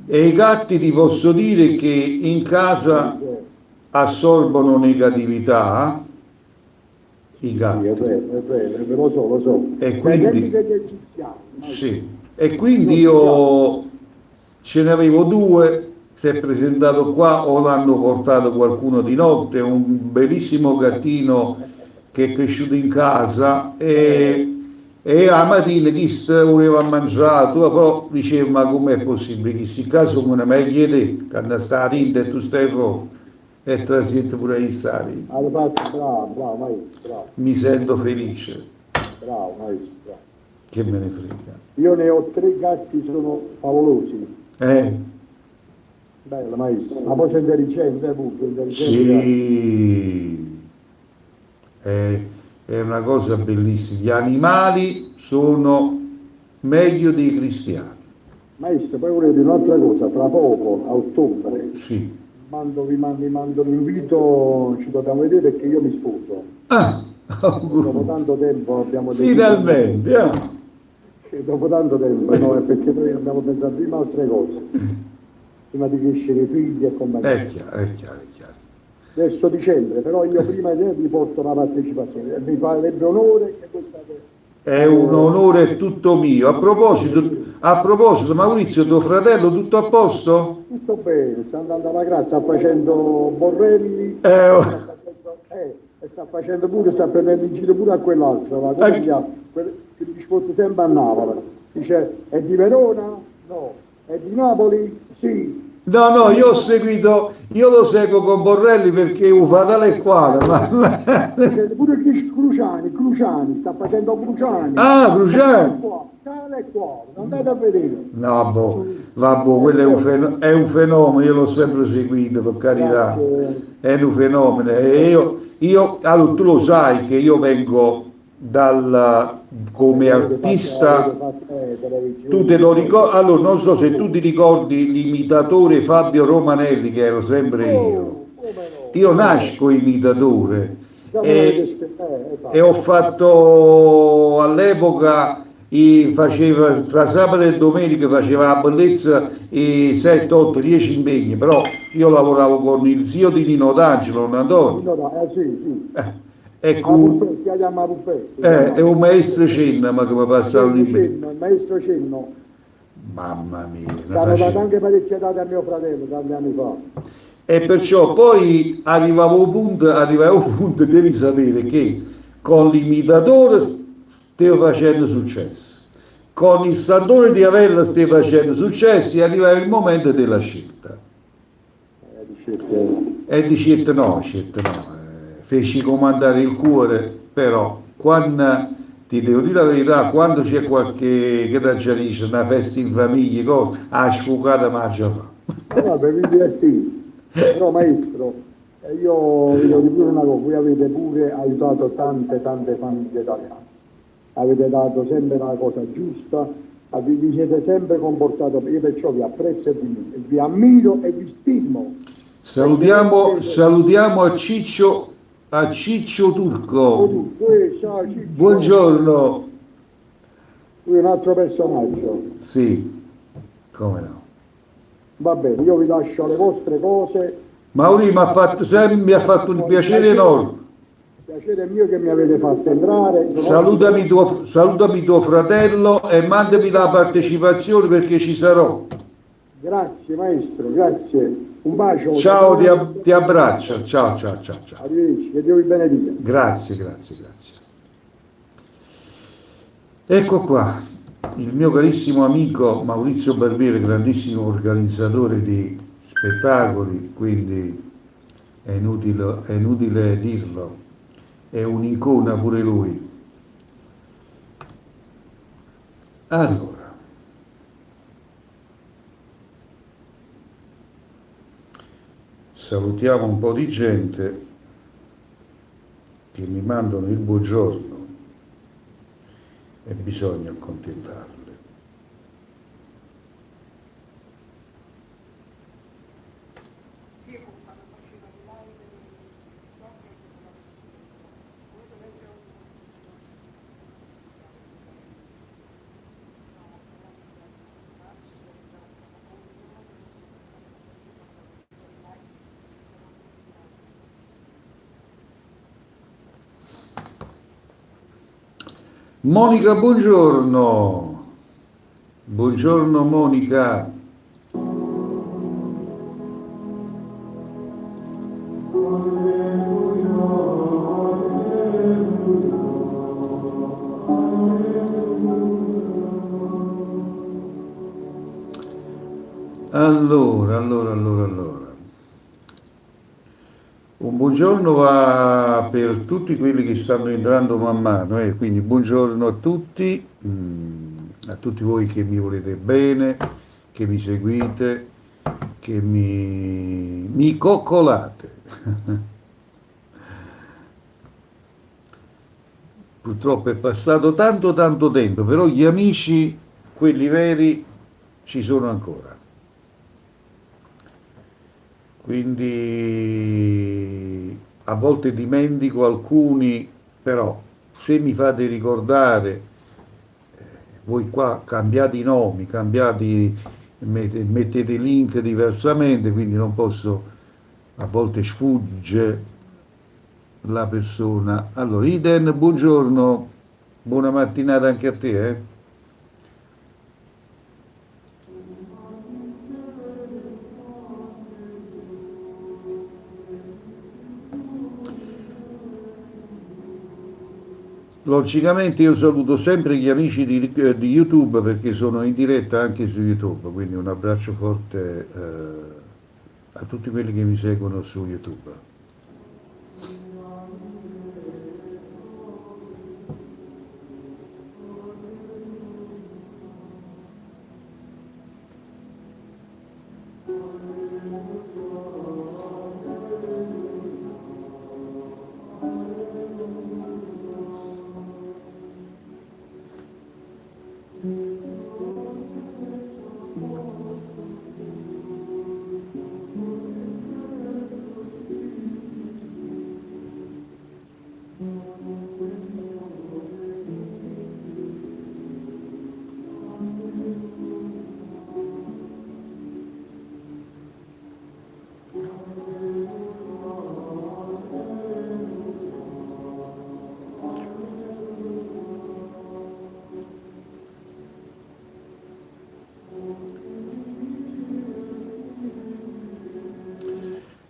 E i gatti ti posso dire che in casa assorbono negatività, i Sì, gatti. è vero, lo so. E quindi, Degli egiziani. sì. E quindi io ce ne avevo 2, si è presentato qua o l'hanno portato qualcuno di notte, un bellissimo gattino che è cresciuto in casa e a mattina chi voleva mangiare, tu però dicevi ma com'è possibile che si caso come meglio te, quando sta a rinda e tu stai fuori e trasite pure gli stari. Hai fatto bravo, maestro, bravo, Mi sento felice, maestro. Bravo. che me ne frega. Io ne ho 3 gatti, sono favolosi. Bello, maestro. Ma poi sei intelligente, pure, intelligente. Sì, è una cosa bellissima. Gli animali sono meglio dei cristiani. Maestro, poi volevo dire un'altra cosa, tra poco, a ottobre, Sì. vi mando l'invito, ci dobbiamo vedere perché io mi sposo. Ah, Dopo tanto tempo abbiamo deciso. finalmente. Dopo tanto tempo, no, è perché noi abbiamo pensato prima a altre cose, prima di crescere i figli e compagnia. È chiaro, è chiaro. Verso dicembre, però io prima di te vi porto la partecipazione, mi farebbe onore che questa È un onore tutto mio. A proposito, Maurizio, tuo fratello, tutto a posto? tutto bene, sta andando alla classe, sta facendo Borrelli, e sta facendo pure, sta prendendo in giro pure a quell'altro, ma come si chiama? Che mi risponde sempre a Napoli, dice è di Verona? No, è di Napoli? Sì. No, io lo seguo con Borrelli perché un fatale è qua. C'è pure Cruciani, sta facendo Cruciani. Ah, Cruciani! Tale e qua, andate a vedere. No, vabbè, quello è un fenomeno, io l'ho sempre seguito, per carità. Grazie. È un fenomeno. E allora, tu lo sai che io vengo come artista, tu te lo ricordi? Allora, non so se tu ti ricordi l'imitatore Fabio Romanelli, che ero sempre io. Io nasco imitatore e ho fatto all'epoca, faceva tra sabato e domenica faceva la bellezza 7, 8, 10 impegni, però io lavoravo con il zio di Nino D'Angelo, Antonio. Sì. Ecco, è un maestro Cenna, ma che mi passava l'impegno. Il maestro Cenno. Mamma mia, Ci hanno dato anche parecchie date a mio fratello tanti anni fa. e perciò poi arrivavo a un punto, devi sapere che con l'imitatore stavo facendo successo, con il Santone di Avella stavo facendo successo e arrivava il momento della scelta. E di scelta no. Feci comandare il cuore, però quando ti devo dire la verità, quando c'è qualche che da dice una festa in famiglia, cosa, a sfocata mangia fa. Vabbè, vi divertite. Però maestro, io vi devo dire pure una cosa, voi avete pure aiutato tante famiglie italiane. Avete dato sempre la cosa giusta, vi siete sempre comportato, io perciò vi apprezzo e vi ammiro e vi stimo. Salutiamo a Ciccio Turco. Ciao, Ciccio. Buongiorno. Lui è un altro personaggio. Sì, come no. Va bene, io vi lascio le vostre cose. Mauri mi ha fatto un piacere enorme. Piacere mio che mi avete fatto entrare. Salutami tuo fratello e mandami la partecipazione perché ci sarò. Grazie maestro, grazie. Un bacio. Ciao, ti abbraccio. Ciao. Arrivederci, che Dio vi benedica. Grazie. Ecco qua, il mio carissimo amico Maurizio Barbiere, grandissimo organizzatore di spettacoli, quindi è inutile dirlo, è un'icona pure lui. Allora, salutiamo un po' di gente. che mi mandano il buongiorno e bisogna accontentarle. Sì, come quando faceva i live proprio che non avessi tempo. Voi dovete Monica, buongiorno. Buongiorno Monica. Allora. Un buongiorno va per tutti quelli che stanno entrando man mano, quindi buongiorno a tutti, a tutti voi che mi volete bene, che mi seguite, che mi coccolate. Purtroppo è passato tanto tempo, però gli amici, quelli veri, ci sono ancora. Quindi a volte dimentico alcuni, però se mi fate ricordare, voi qua cambiate i nomi, mettete i link diversamente, quindi non posso, a volte sfugge la persona. Allora, Iden, buongiorno, buona mattinata anche a te, eh? Logicamente io saluto sempre gli amici di YouTube perché sono in diretta anche su YouTube, quindi un abbraccio forte a tutti quelli che mi seguono su YouTube.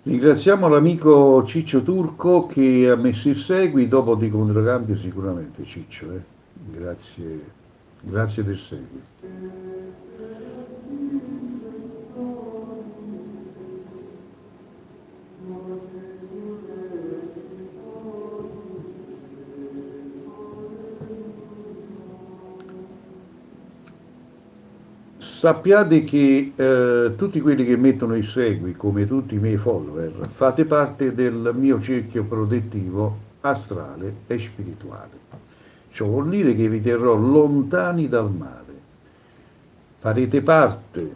Ringraziamo l'amico Ciccio Turco che ha messo il segui, dopo di contraccambio sicuramente Ciccio, Grazie, grazie del segui. Sappiate che tutti quelli che mettono i segui, come tutti i miei follower, fate parte del mio cerchio protettivo astrale e spirituale. Ciò vuol dire che vi terrò lontani dal male. Farete parte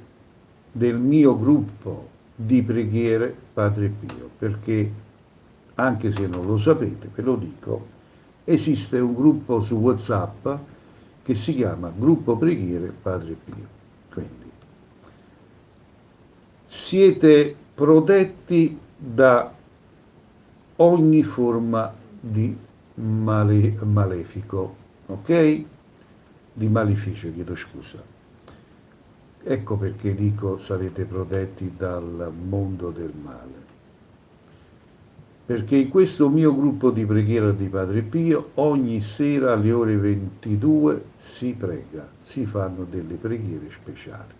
del mio gruppo di preghiere Padre Pio, perché anche se non lo sapete, ve lo dico, esiste un gruppo su WhatsApp che si chiama Gruppo Preghiere Padre Pio. Quindi siete protetti da ogni forma di malefico, ok? Di maleficio, chiedo scusa. Ecco perché dico sarete protetti dal mondo del male. Perché in questo mio gruppo di preghiera di Padre Pio ogni sera alle ore 22 si prega, si fanno delle preghiere speciali.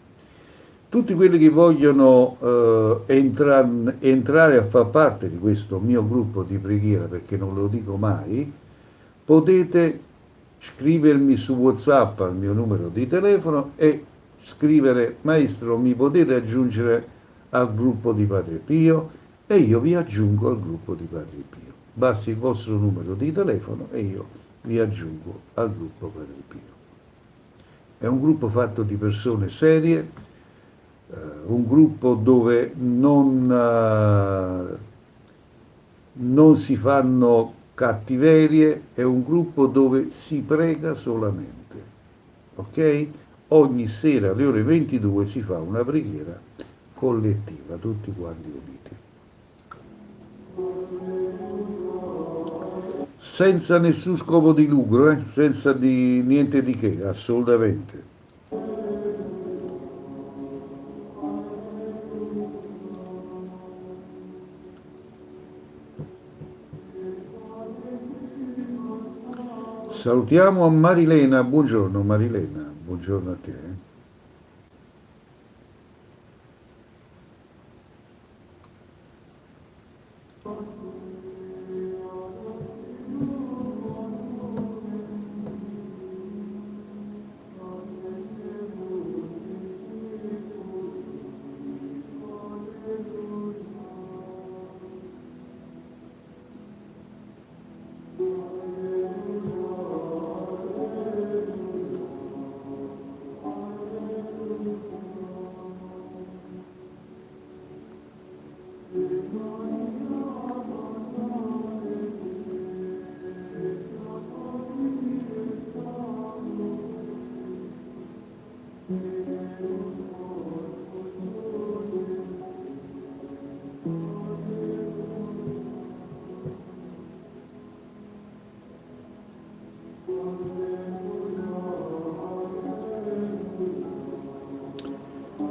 Tutti quelli che vogliono entrare a far parte di questo mio gruppo di preghiera, perché non lo dico mai, potete scrivermi su WhatsApp al mio numero di telefono e scrivere: maestro, mi potete aggiungere al gruppo di Padre Pio? E io vi aggiungo al gruppo di Padre Pio. basti il vostro numero di telefono e io vi aggiungo al gruppo Padre Pio. È un gruppo fatto di persone serie, un gruppo dove non si fanno cattiverie, è un gruppo dove si prega solamente, ok? Ogni sera alle ore 22 si fa una preghiera collettiva, tutti quanti uniti. Senza nessun scopo di lucro, senza di niente di che, assolutamente. Salutiamo a Marilena, buongiorno Marilena, buongiorno a te.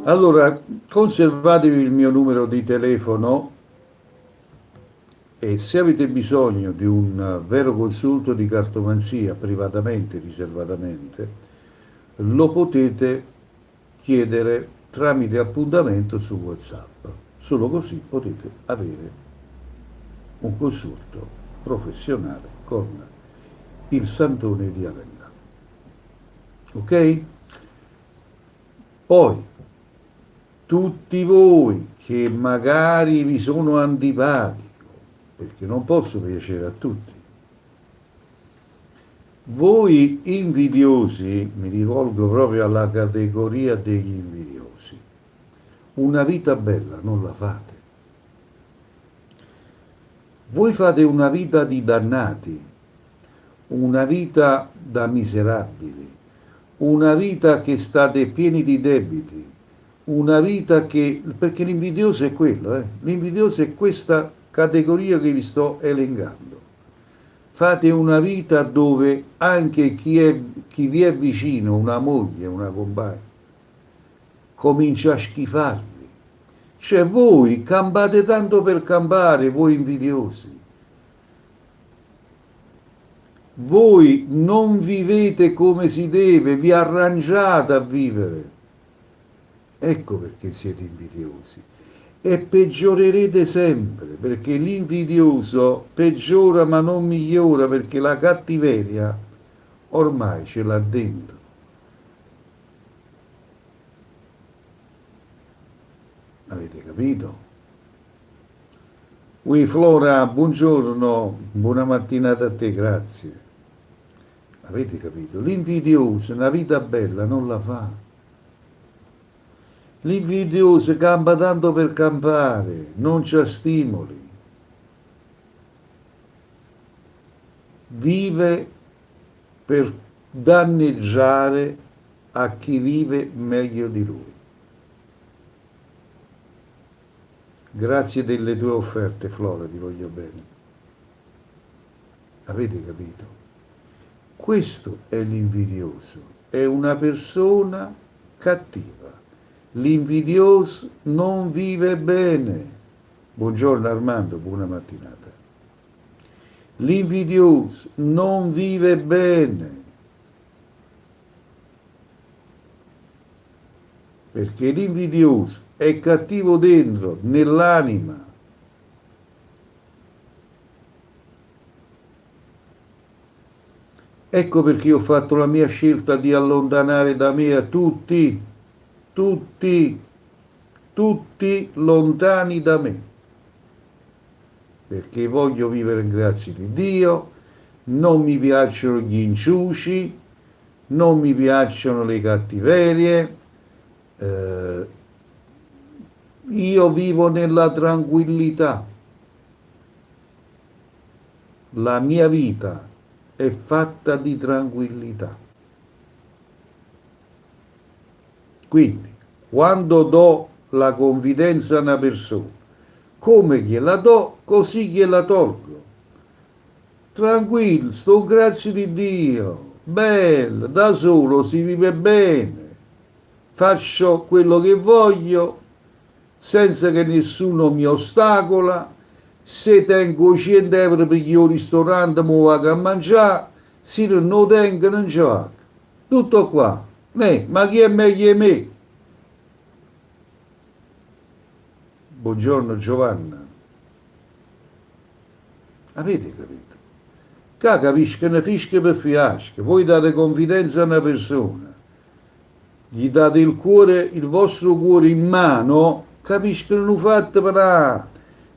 Allora, conservatevi il mio numero di telefono e se avete bisogno di un vero consulto di cartomanzia privatamente, riservatamente, lo potete chiedere tramite appuntamento su WhatsApp. Solo così potete avere un consulto professionale con il Santone di Avenna. Ok? Poi, tutti voi che magari vi sono antipatico, perché non posso piacere a tutti, voi invidiosi, mi rivolgo proprio alla categoria degli invidiosi, una vita bella non la fate. Voi fate una vita di dannati, una vita da miserabili, una vita che state pieni di debiti, una vita che, perché l'invidioso è quello, l'invidioso è questa categoria che vi sto elencando. Fate una vita dove anche chi vi è vicino, una moglie, una compagna, comincia a schifarvi. Cioè voi campate tanto per campare, voi invidiosi. Voi non vivete come si deve, vi arrangiate a vivere. Ecco perché siete invidiosi. E peggiorerete sempre, perché l'invidioso peggiora ma non migliora, perché la cattiveria ormai ce l'ha dentro. Avete capito? Ui Flora, buongiorno, buona mattinata a te, grazie. Avete capito? L'invidioso una vita bella non la fa. L'invidioso campa tanto per campare, non c'ha stimoli. Vive per danneggiare a chi vive meglio di lui. Grazie delle tue offerte, Flora, ti voglio bene. Avete capito? Questo è l'invidioso, è una persona cattiva. L'invidioso non vive bene. Buongiorno Armando, buona mattinata. L'invidioso non vive bene. Perché l'invidioso è cattivo dentro, nell'anima. Ecco perché ho fatto la mia scelta di allontanare da me a tutti lontani da me. perché voglio vivere in grazia di Dio, non mi piacciono gli inciuci, non mi piacciono le cattiverie, io vivo nella tranquillità. La mia vita è fatta di tranquillità. Quindi, quando do la confidenza a una persona, come gliela do, così gliela tolgo. Tranquillo, sto grazie di Dio, bello, da solo si vive bene, faccio quello che voglio, senza che nessuno mi ostacola. Se tengo 100 euro per il ristorante, mi vado a mangiare, se non lo tengo, non ci vado. Tutto qua. Ma chi è meglio di me? Buongiorno Giovanna. Avete capito? Che capiscono fische per fiasche. Voi date confidenza a una persona, gli date il vostro cuore in mano, capiscono un fatto per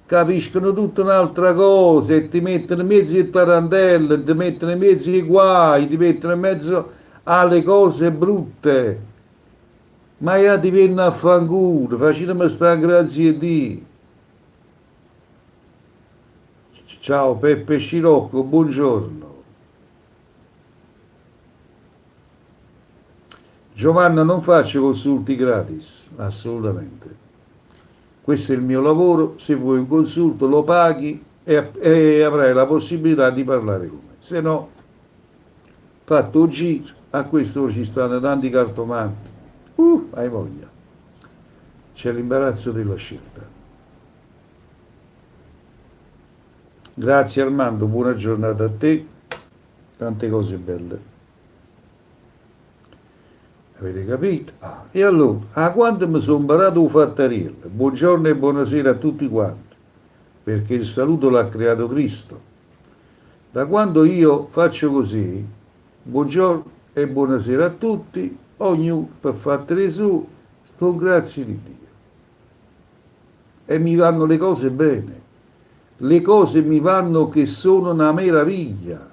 capiscono tutta un'altra cosa e ti mettono in mezzo alle tarantelle, ti mettono in mezzo ai guai, ti mettono in mezzo alle cose brutte. Ma io ti vengo a fanculo, facetemi sta grazie a Dio. Ciao Peppe Scirocco, buongiorno. Giovanna, non faccio consulti gratis, assolutamente. Questo è il mio lavoro, se vuoi un consulto lo paghi e avrai la possibilità di parlare con me. Se no, fatto un giro, a quest'ora ci stanno tanti cartomanti. Hai voglia. C'è l'imbarazzo della scelta. Grazie Armando, buona giornata a te, tante cose belle. Avete capito? E allora, quando mi sono imparato a fattarella? Buongiorno e buonasera a tutti quanti, perché il saluto l'ha creato Cristo. Da quando io faccio così, buongiorno e buonasera a tutti, ognuno per fattere su, sto grazie di Dio. E mi vanno le cose bene. Le cose mi vanno che sono una meraviglia,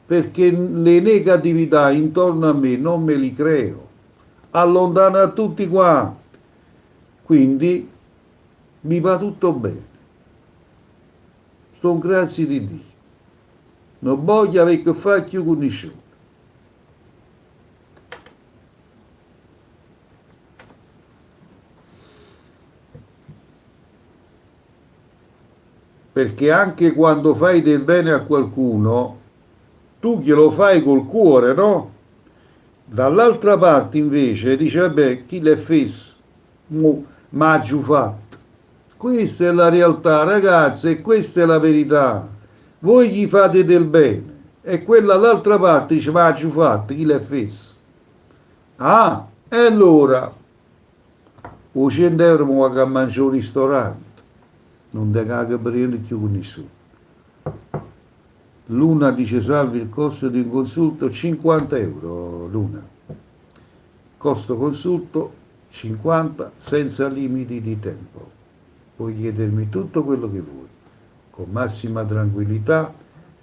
perché le negatività intorno a me non me li creo. Allontana a tutti quanti, quindi mi va tutto bene. Sto grazie di Dio. Non voglio avere che fare più con nessuno. Perché anche quando fai del bene a qualcuno, tu glielo fai col cuore, no? Dall'altra parte invece dice, vabbè, chi l'è fesso? Ma giù fatto. Questa è la realtà, ragazzi, e questa è la verità. Voi gli fate del bene e quella dall'altra parte dice, ma giù fatto, chi l'è fesso? E allora, o 100 euro mi vado a mangiare un ristorante, non te caga per più con nessuno. Luna dice salvi il costo di un consulto 50 euro, Luna. Costo consulto 50 senza limiti di tempo. Puoi chiedermi tutto quello che vuoi, con massima tranquillità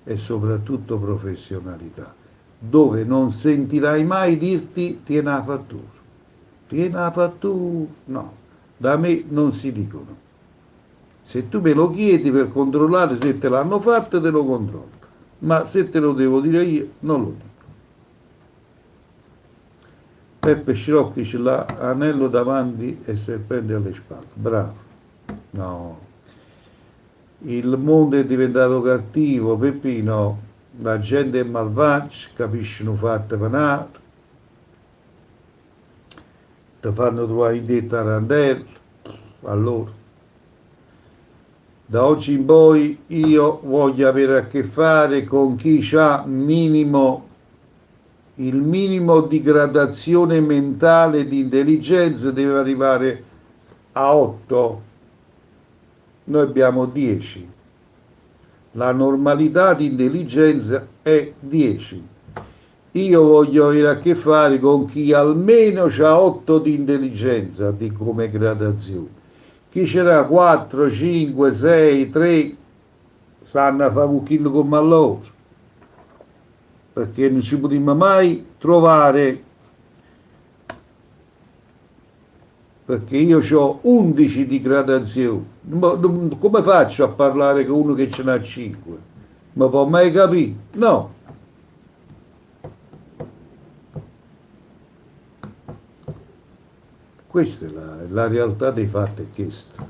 e soprattutto professionalità, dove non sentirai mai dirti tieni la fattura. Tieni la fattura, no, da me non si dicono. Se tu me lo chiedi per controllare se te l'hanno fatto, te lo controllo. Ma se te lo devo dire io, non lo dico. Peppe Scirocchi ce l'ha anello davanti e serpente alle spalle. Bravo. No. Il mondo è diventato cattivo, Peppino. La gente è malvagia, capiscono fatte panate. Ti fanno trovare in detta tarantelle. Allora. Da oggi in poi io voglio avere a che fare con chi ha il minimo di gradazione mentale, di intelligenza deve arrivare a 8. Noi abbiamo 10. La normalità di intelligenza è 10. Io voglio avere a che fare con chi almeno ha 8 di intelligenza come gradazione. Chi ce n'ha 4, 5, 6, 3, stanno a fare un chilo come a loro, perché non ci potremmo mai trovare, perché io ho 11 di gradazione. Come faccio a parlare con uno che ce n'ha 5? Ma può mai capire? No. Questa è la realtà dei fatti, è questo.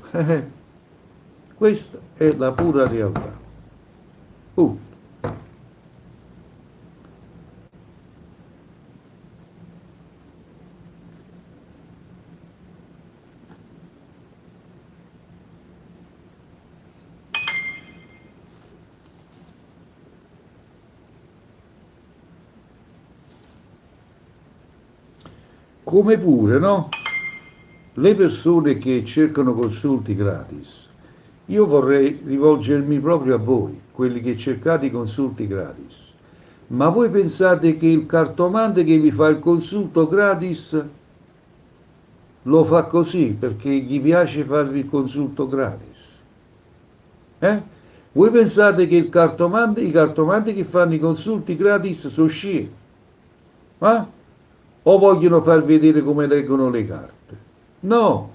Questa è la pura realtà. Punto. Come pure, no? Le persone che cercano consulti gratis, io vorrei rivolgermi proprio a voi, quelli che cercate i consulti gratis. Ma voi pensate che il cartomante che vi fa il consulto gratis lo fa così perché gli piace farvi il consulto gratis? Voi pensate che i cartomanti che fanno i consulti gratis sono scemi? O vogliono far vedere come leggono le carte? No,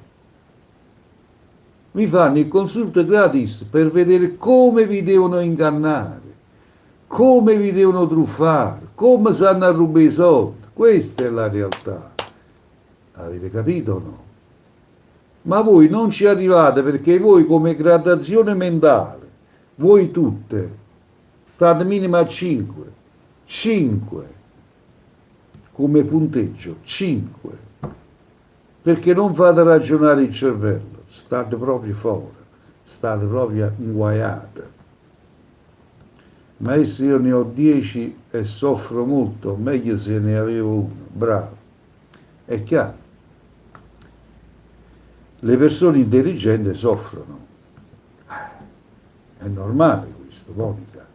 vi fanno il consulto gratis per vedere come vi devono ingannare, come vi devono truffare, come sanno a rubare i soldi. Questa è la realtà. Avete capito o no? Ma voi non ci arrivate perché voi come gradazione mentale, voi tutte, state minimo a 5. 5 come punteggio, 5. Perché non fate ragionare il cervello, state proprio fuori, state proprio inguaiate. Ma se io ne ho 10 e soffro molto, meglio se ne avevo uno, bravo. È chiaro. Le persone intelligenti soffrono. È normale questo, Monica.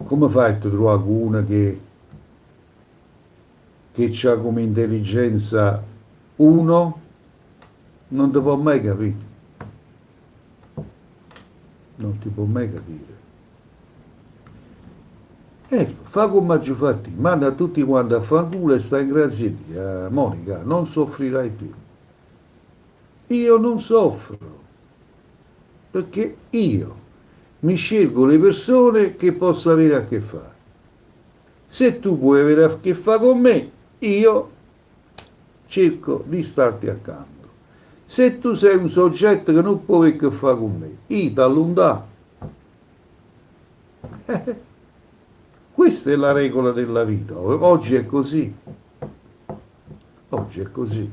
Come fai a trovare una che ha come intelligenza 1, non ti può mai capire. Non ti può mai capire. Ecco, fa come ha fatto, manda tutti quanti a fanculo e stai in grazia di Dio. Monica, non soffrirai più. Io non soffro, perché io mi scelgo le persone che posso avere a che fare. Se tu puoi avere a che fare con me, io cerco di starti accanto. Se tu sei un soggetto che non può avere a che fare con me, io ti allontano. Questa è la regola della vita. Oggi è così. Oggi è così.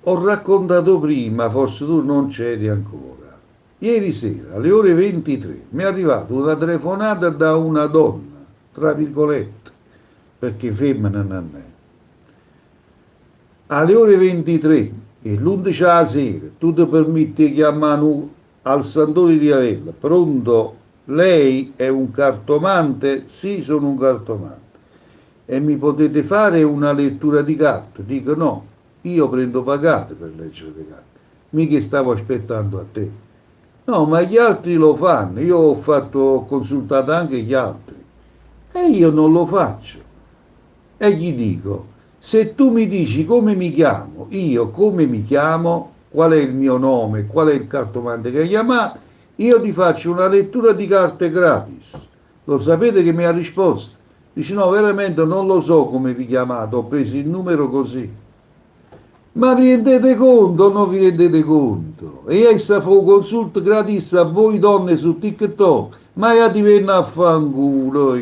Ho raccontato prima, forse tu non c'eri ancora. Ieri sera, alle ore 23, mi è arrivata una telefonata da una donna, tra virgolette, perché femmina non è. Alle ore 23 e l'11 alla sera, tu ti permetti di chiamare al Santoro di Avella, pronto? Lei è un cartomante? Sì, sono un cartomante. E mi potete fare una lettura di carte? Dico no, io prendo pagate per leggere le carte, mica stavo aspettando a te. No, ma gli altri lo fanno, io ho consultato anche gli altri e io non lo faccio. E gli dico, se tu mi dici come mi chiamo, io come mi chiamo, qual è il mio nome, qual è il cartomante che hai chiamato, io ti faccio una lettura di carte gratis. Lo sapete che mi ha risposto? Dice no, veramente non lo so come vi chiamate, ho preso il numero così. Ma vi rendete conto o non vi rendete conto? E essa fa un consulto gratis a voi donne su TikTok, ma io ti vengo a fanculo,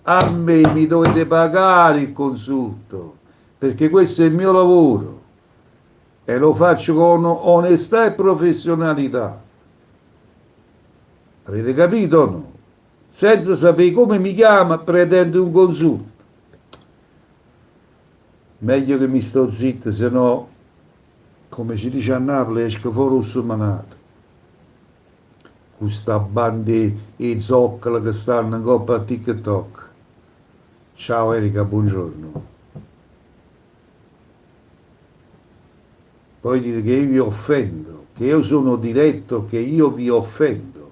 a me mi dovete pagare il consulto, perché questo è il mio lavoro e lo faccio con onestà e professionalità. Avete capito o no? Senza sapere come mi chiama, pretendo un consulto. Meglio che mi sto zitto, se no, come si dice a Napoli, esco fuori usumanato. Questa banda e zoccola che stanno in coppa a TikTok. Ciao Erika, buongiorno. poi dite che io vi offendo, che io sono diretto, che io vi offendo.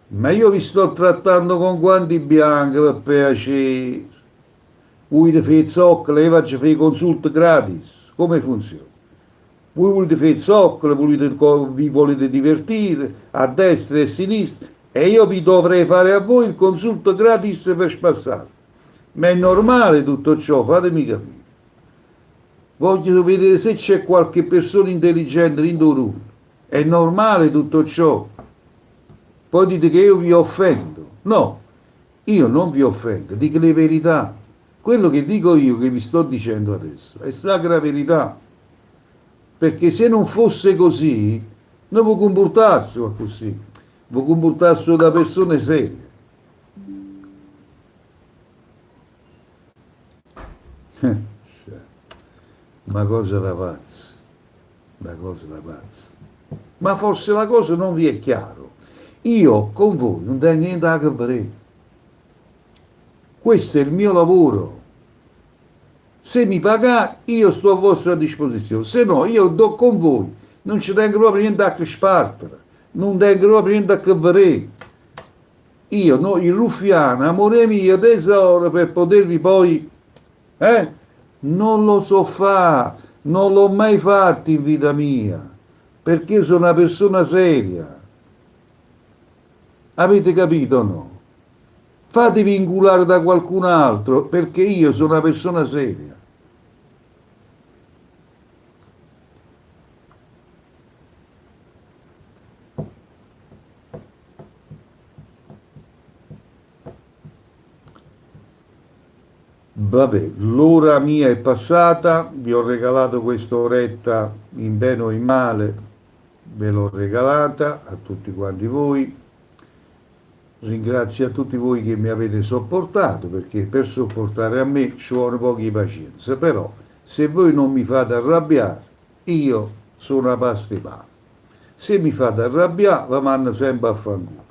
Ma io vi sto trattando con guanti bianchi per piacere. Voi di fare zoccole, io faccio fare consulte gratis. Come funziona? Voi volete fare zoccole, vi volete divertire a destra e a sinistra e io vi dovrei fare a voi il consulto gratis per spassare. Ma è normale tutto ciò, fatemi capire. Voglio vedere se c'è qualche persona intelligente in Doru. È normale tutto ciò. Poi dite che io vi offendo. No, io non vi offendo, dico le verità. Quello che dico io, che vi sto dicendo adesso, è sacra verità. Perché se non fosse così, non vi comportassero così. Vi comportassero da persone serie. Una cosa da pazzi. Una cosa da pazzi. Ma forse la cosa non vi è chiaro. Io con voi non tengo niente a che vedere. Questo è il mio lavoro. Se mi pagate, io sto a vostra disposizione. Se no, io do con voi. Non ci tengo proprio niente a che spartere. Non tengo proprio niente a che vedere. Io, no, il ruffiano, amore mio, tesoro, per potervi poi... Non lo so fare. Non l'ho mai fatto in vita mia. Perché io sono una persona seria. Avete capito o no? Fatevi inculare da qualcun altro perché io sono una persona seria. Vabbè, l'ora mia è passata, vi ho regalato questa oretta in bene o in male, ve l'ho regalata a tutti quanti voi. Ringrazio a tutti voi che mi avete sopportato, perché per sopportare a me ci vuole pochi pazienza, però se voi non mi fate arrabbiare, io sono a pasta e pane. Se mi fate arrabbiare, vi mando sempre a fanculo.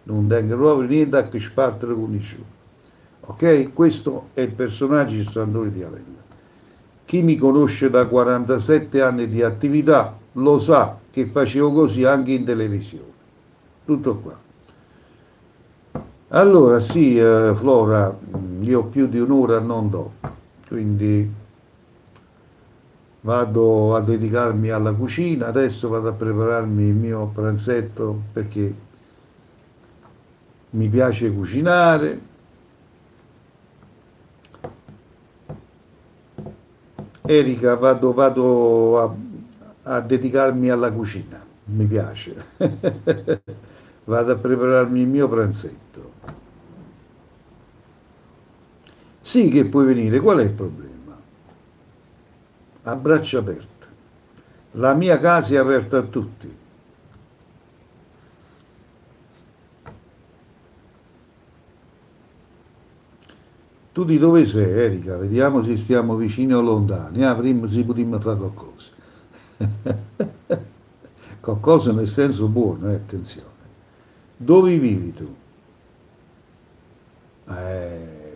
Non tengo proprio niente a che spartere con nessuno. Ok? Questo è il personaggio di Sandro di Alella. Chi mi conosce da 47 anni di attività lo sa che facevo così anche in televisione. Tutto qua. Allora sì, Flora, io più di un'ora non do, quindi vado a dedicarmi alla cucina, adesso vado a prepararmi il mio pranzetto perché mi piace cucinare. Erika, vado a dedicarmi alla cucina, mi piace. Vado a prepararmi il mio pranzetto. Sì che puoi venire, qual è il problema? A braccia aperte. La mia casa è aperta a tutti. Tu di dove sei, Erika? Vediamo se stiamo vicini o lontani. Prima si poteva fare qualcosa. Qualcosa nel senso buono, attenzione. Dove vivi tu?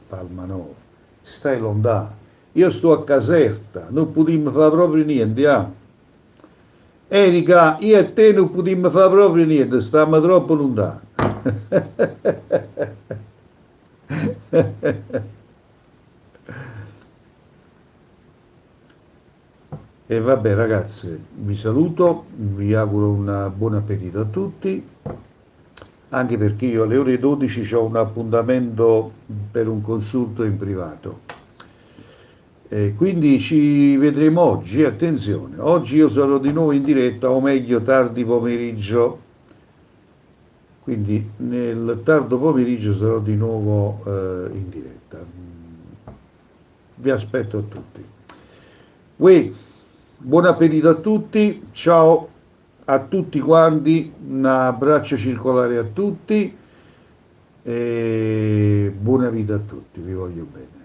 Palmanova, stai lontano. Io sto a Caserta, non potremmo fare proprio niente, Erika, io e te non potremmo fare proprio niente, stiamo troppo lontani. E vabbè ragazzi, vi saluto, vi auguro un buon appetito a tutti, anche perché io alle ore 12 ho un appuntamento per un consulto in privato. Quindi ci vedremo oggi, attenzione, oggi io sarò di nuovo in diretta, o meglio tardi pomeriggio, quindi nel tardo pomeriggio sarò di nuovo in diretta. Vi aspetto a tutti. Buon appetito a tutti, ciao a tutti quanti, un abbraccio circolare a tutti e buona vita a tutti, vi voglio bene.